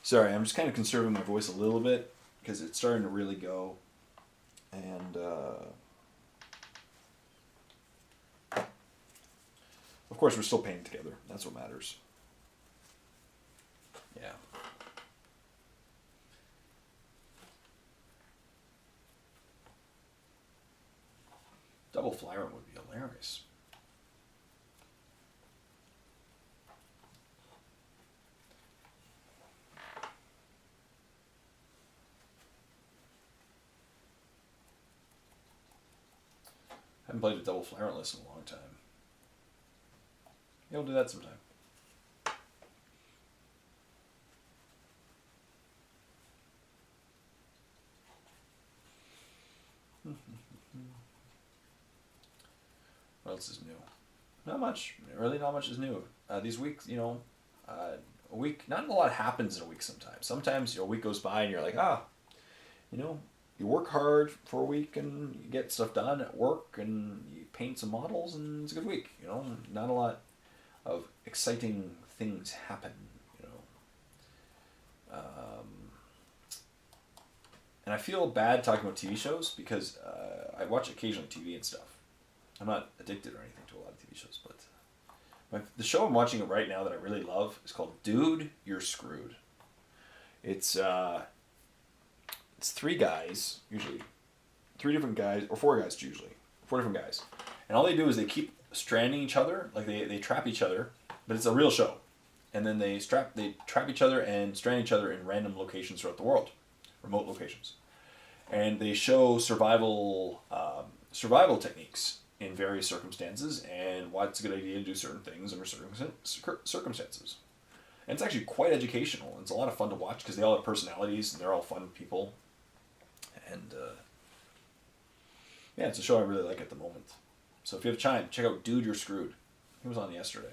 sorry, I'm just kind of conserving my voice a little bit because it's starting to really go. And, of course, we're still painting together. That's what matters. Yeah. Double flyant would be hilarious. I haven't played a double flyant list in a long time. Yeah, we'll do that sometime. What else is new? Not much. Really, not much is new. These weeks, you know, a week, not a lot happens in a week sometimes. Sometimes, you know, a week goes by and you're like, you know, you work hard for a week and you get stuff done at work and you paint some models and it's a good week. You know, not a lot of exciting things happen, you know. And I feel bad talking about TV shows because I watch occasionally TV and stuff. I'm not addicted or anything to a lot of TV shows, but the show I'm watching right now that I really love is called Dude, You're Screwed. It's three guys, usually. Three different guys, or four guys usually. Four different guys. And all they do is they keep stranding each other, like they trap each other, but it's a real show. and then they trap each other and strand each other in random locations throughout the world, remote locations, and they show survival techniques in various circumstances and why it's a good idea to do certain things under certain circumstances. And it's actually quite educational. It's a lot of fun to watch because they all have personalities and they're all fun people. And yeah, it's a show I really like at the moment. So if you have time, check out Dude, You're Screwed. He was on yesterday.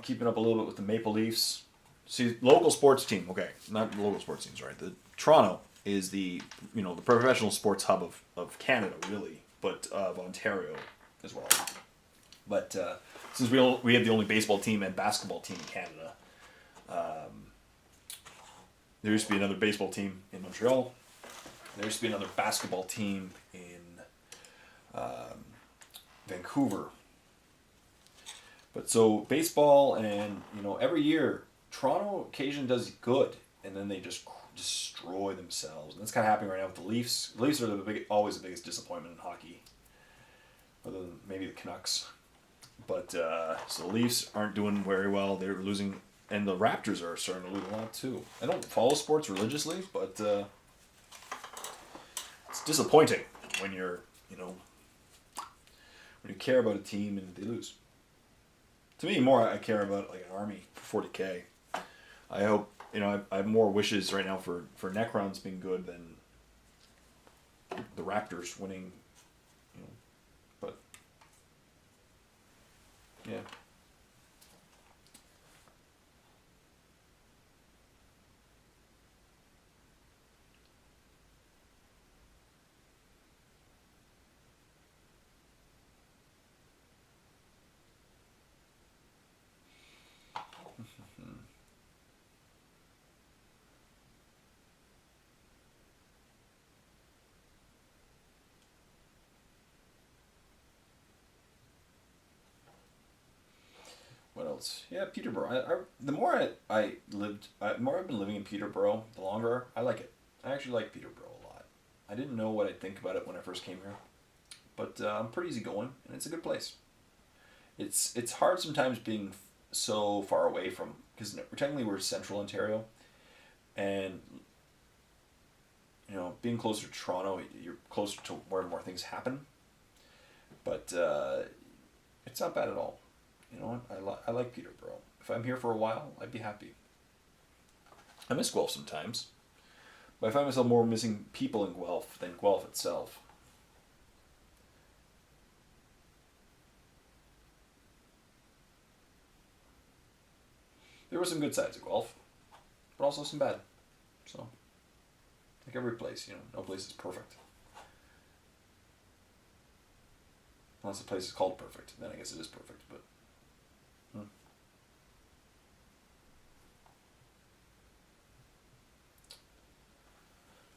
Keeping up a little bit with the Maple Leafs. See, local sports team. Okay, not the local sports teams, right? The Toronto is the the professional sports hub of Canada, really, but of Ontario as well. But since we have the only baseball team and basketball team in Canada, there used to be another baseball team in Montreal. There used to be another basketball team in Vancouver. But so baseball, and every year Toronto occasionally does good, and then they just destroy themselves. And that's kind of happening right now with the Leafs. The Leafs are always the biggest disappointment in hockey, other than maybe the Canucks. But so the Leafs aren't doing very well. They're losing, and the Raptors are starting to lose a lot too. I don't follow sports religiously, but it's disappointing when you're when you care about a team and they lose. To me, more I care about like an army for 40K. I hope I have more wishes right now for Necrons being good than the Raptors winning. But yeah. What else? Yeah, Peterborough. The more the more I've been living in Peterborough, the longer I like it. I actually like Peterborough a lot. I didn't know what I'd think about it when I first came here, but I'm pretty easygoing, and it's a good place. It's hard sometimes being so far away from, because technically we're central Ontario, and being closer to Toronto, you're closer to where more things happen. But it's not bad at all. I like Peterborough. If I'm here for a while, I'd be happy. I miss Guelph sometimes, but I find myself more missing people in Guelph than Guelph itself. There were some good sides of Guelph, but also some bad. So, like every place, no place is perfect. Unless the place is called perfect, then I guess it is perfect, but...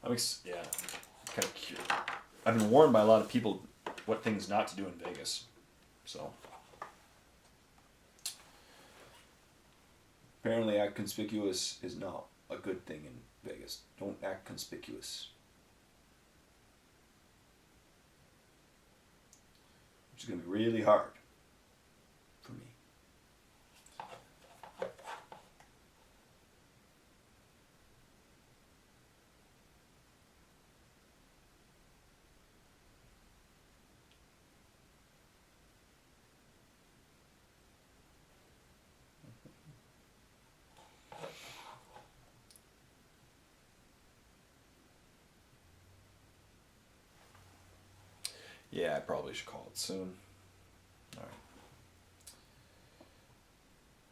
I'm kind of curious. I've been warned by a lot of people what things not to do in Vegas, so apparently act conspicuous is not a good thing in Vegas. Don't act conspicuous, which is going to be really hard for me. Yeah, I probably should call it soon. Alright.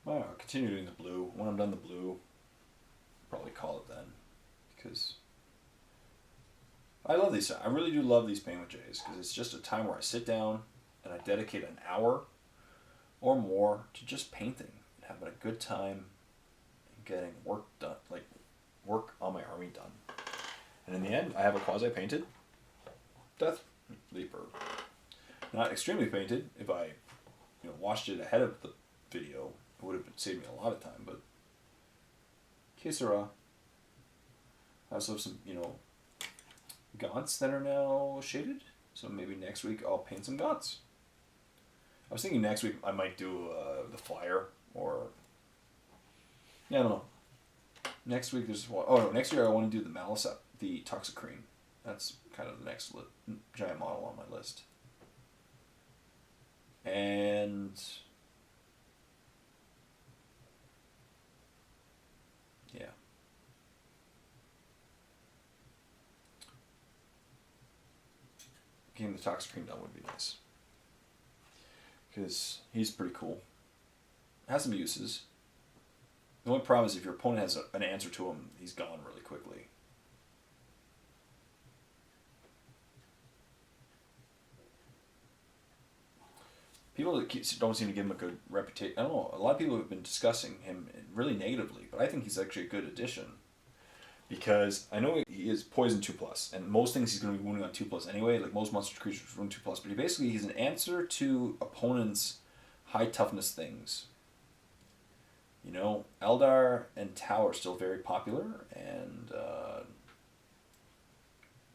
Well, I'll continue doing the blue. When I'm done the blue, I'll probably call it then. Because I love these. I really do love these paint with J's, because it's just a time where I sit down and I dedicate an hour or more to just painting and having a good time and getting work done, like work on my army done. And in the end, I have a quasi-painted Death Leaper. Not extremely painted. If I watched it ahead of the video, it would have saved me a lot of time, but que sera. I also have some, gaunts that are now shaded, so maybe next week I'll paint some gaunts. I was thinking next week I might do the flyer, or yeah, I don't know. Next week there's one. Oh no, next year I want to do the Malicep, the Toxicrene. That's kind of the next giant model on my list. And yeah. Getting the Toxicrene done would be nice. Because he's pretty cool. Has some uses. The only problem is if your opponent has an answer to him, he's gone really quickly. People that don't seem to give him a good reputation. I don't know. A lot of people have been discussing him really negatively, but I think he's actually a good addition. Because I know he is poison 2+, and most things he's going to be wounding on 2+ anyway. Like most monster creatures wound 2+, but he's an answer to opponents' high toughness things. You know, Eldar and Tau are still very popular, and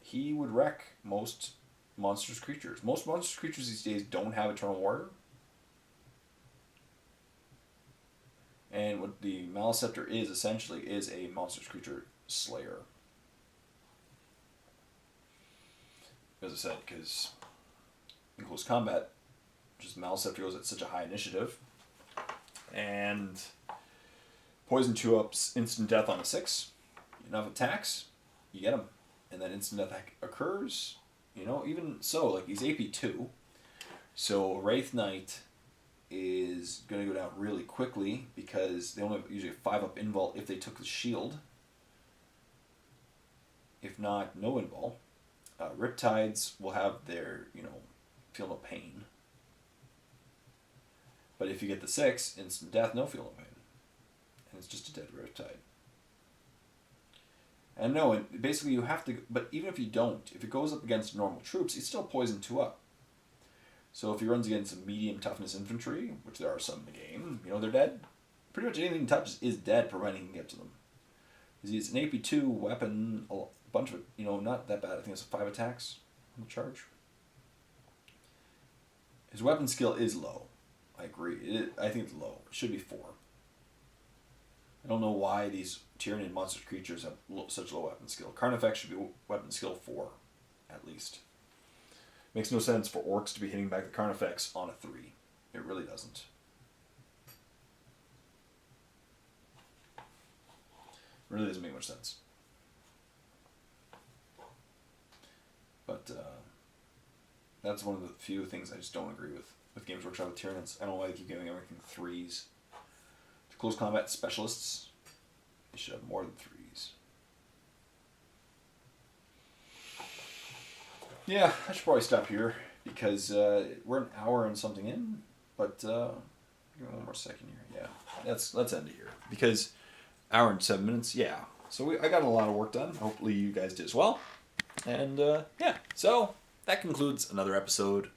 he would wreck most monstrous creatures. Most monstrous creatures these days don't have Eternal Warrior. And what the Maliceptor is, essentially, is a monstrous creature slayer. As I said, because in close combat, just Maliceptor goes at such a high initiative, and poison 2-ups, instant death on a 6. Enough attacks, you get him. And then instant death occurs. You know, even so, like, he's AP 2. So Wraith Knight is going to go down really quickly because they only have usually a 5-up invul if they took the shield. If not, no invul. Riptides will have their, feel no pain. But if you get the 6, instant death, no feel no pain. And it's just a dead Riptide. And no, and basically you have to, but even if you don't, if it goes up against normal troops, it's still poison 2-up. So if he runs against some medium toughness infantry, which there are some in the game, they're dead. Pretty much anything he touches is dead, providing he can get to them. It's an AP 2 weapon, a bunch of it, not that bad. I think it's 5 attacks on the charge. His weapon skill is low. I agree. I think it's low. It should be 4. I don't know why these Tyranid monster creatures have such low weapon skill. Carnifex should be weapon skill 4, at least. Makes no sense for orcs to be hitting back the Carnifex on a 3. It really doesn't. It really doesn't make much sense. But that's one of the few things I just don't agree with Games Workshop with Tyranids. I don't know why they keep giving everything 3s. To close combat specialists, they should have more than 3s. Yeah, I should probably stop here because we're an hour and something in, but give me one more second here. Yeah, let's end it here because hour and 7 minutes. Yeah, so I got a lot of work done. Hopefully you guys did as well. And yeah, so that concludes another episode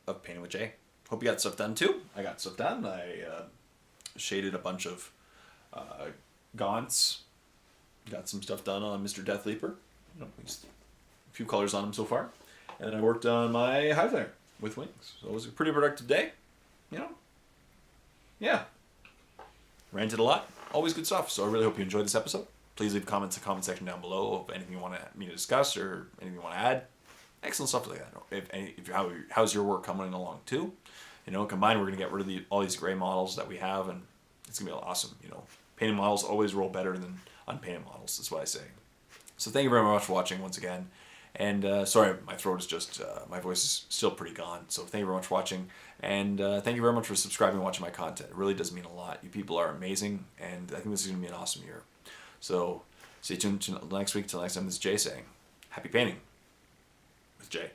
of Painting with Jay. Hope you got stuff done too. I got stuff done. I shaded a bunch of gaunts. Got some stuff done on Mr. Death Leaper. He's a few colors on him so far. And then I worked on my High Flyer with wings. So it was a pretty productive day. Yeah. Ranted a lot. Always good stuff. So I really hope you enjoyed this episode. Please leave comments in the comment section down below of anything you want me to discuss or anything you want to add. Excellent stuff like that. How's your work coming along too? Combined, we're going to get rid of all these gray models that we have, and it's going to be awesome. Painted models always roll better than unpainted models. That's what I say. So thank you very much for watching once again. And sorry, my throat is just, my voice is still pretty gone. So thank you very much for watching. And thank you very much for subscribing and watching my content. It really does mean a lot. You people are amazing. And I think this is going to be an awesome year. So stay tuned next week. Till next time, this is Jay saying, happy painting with Jay.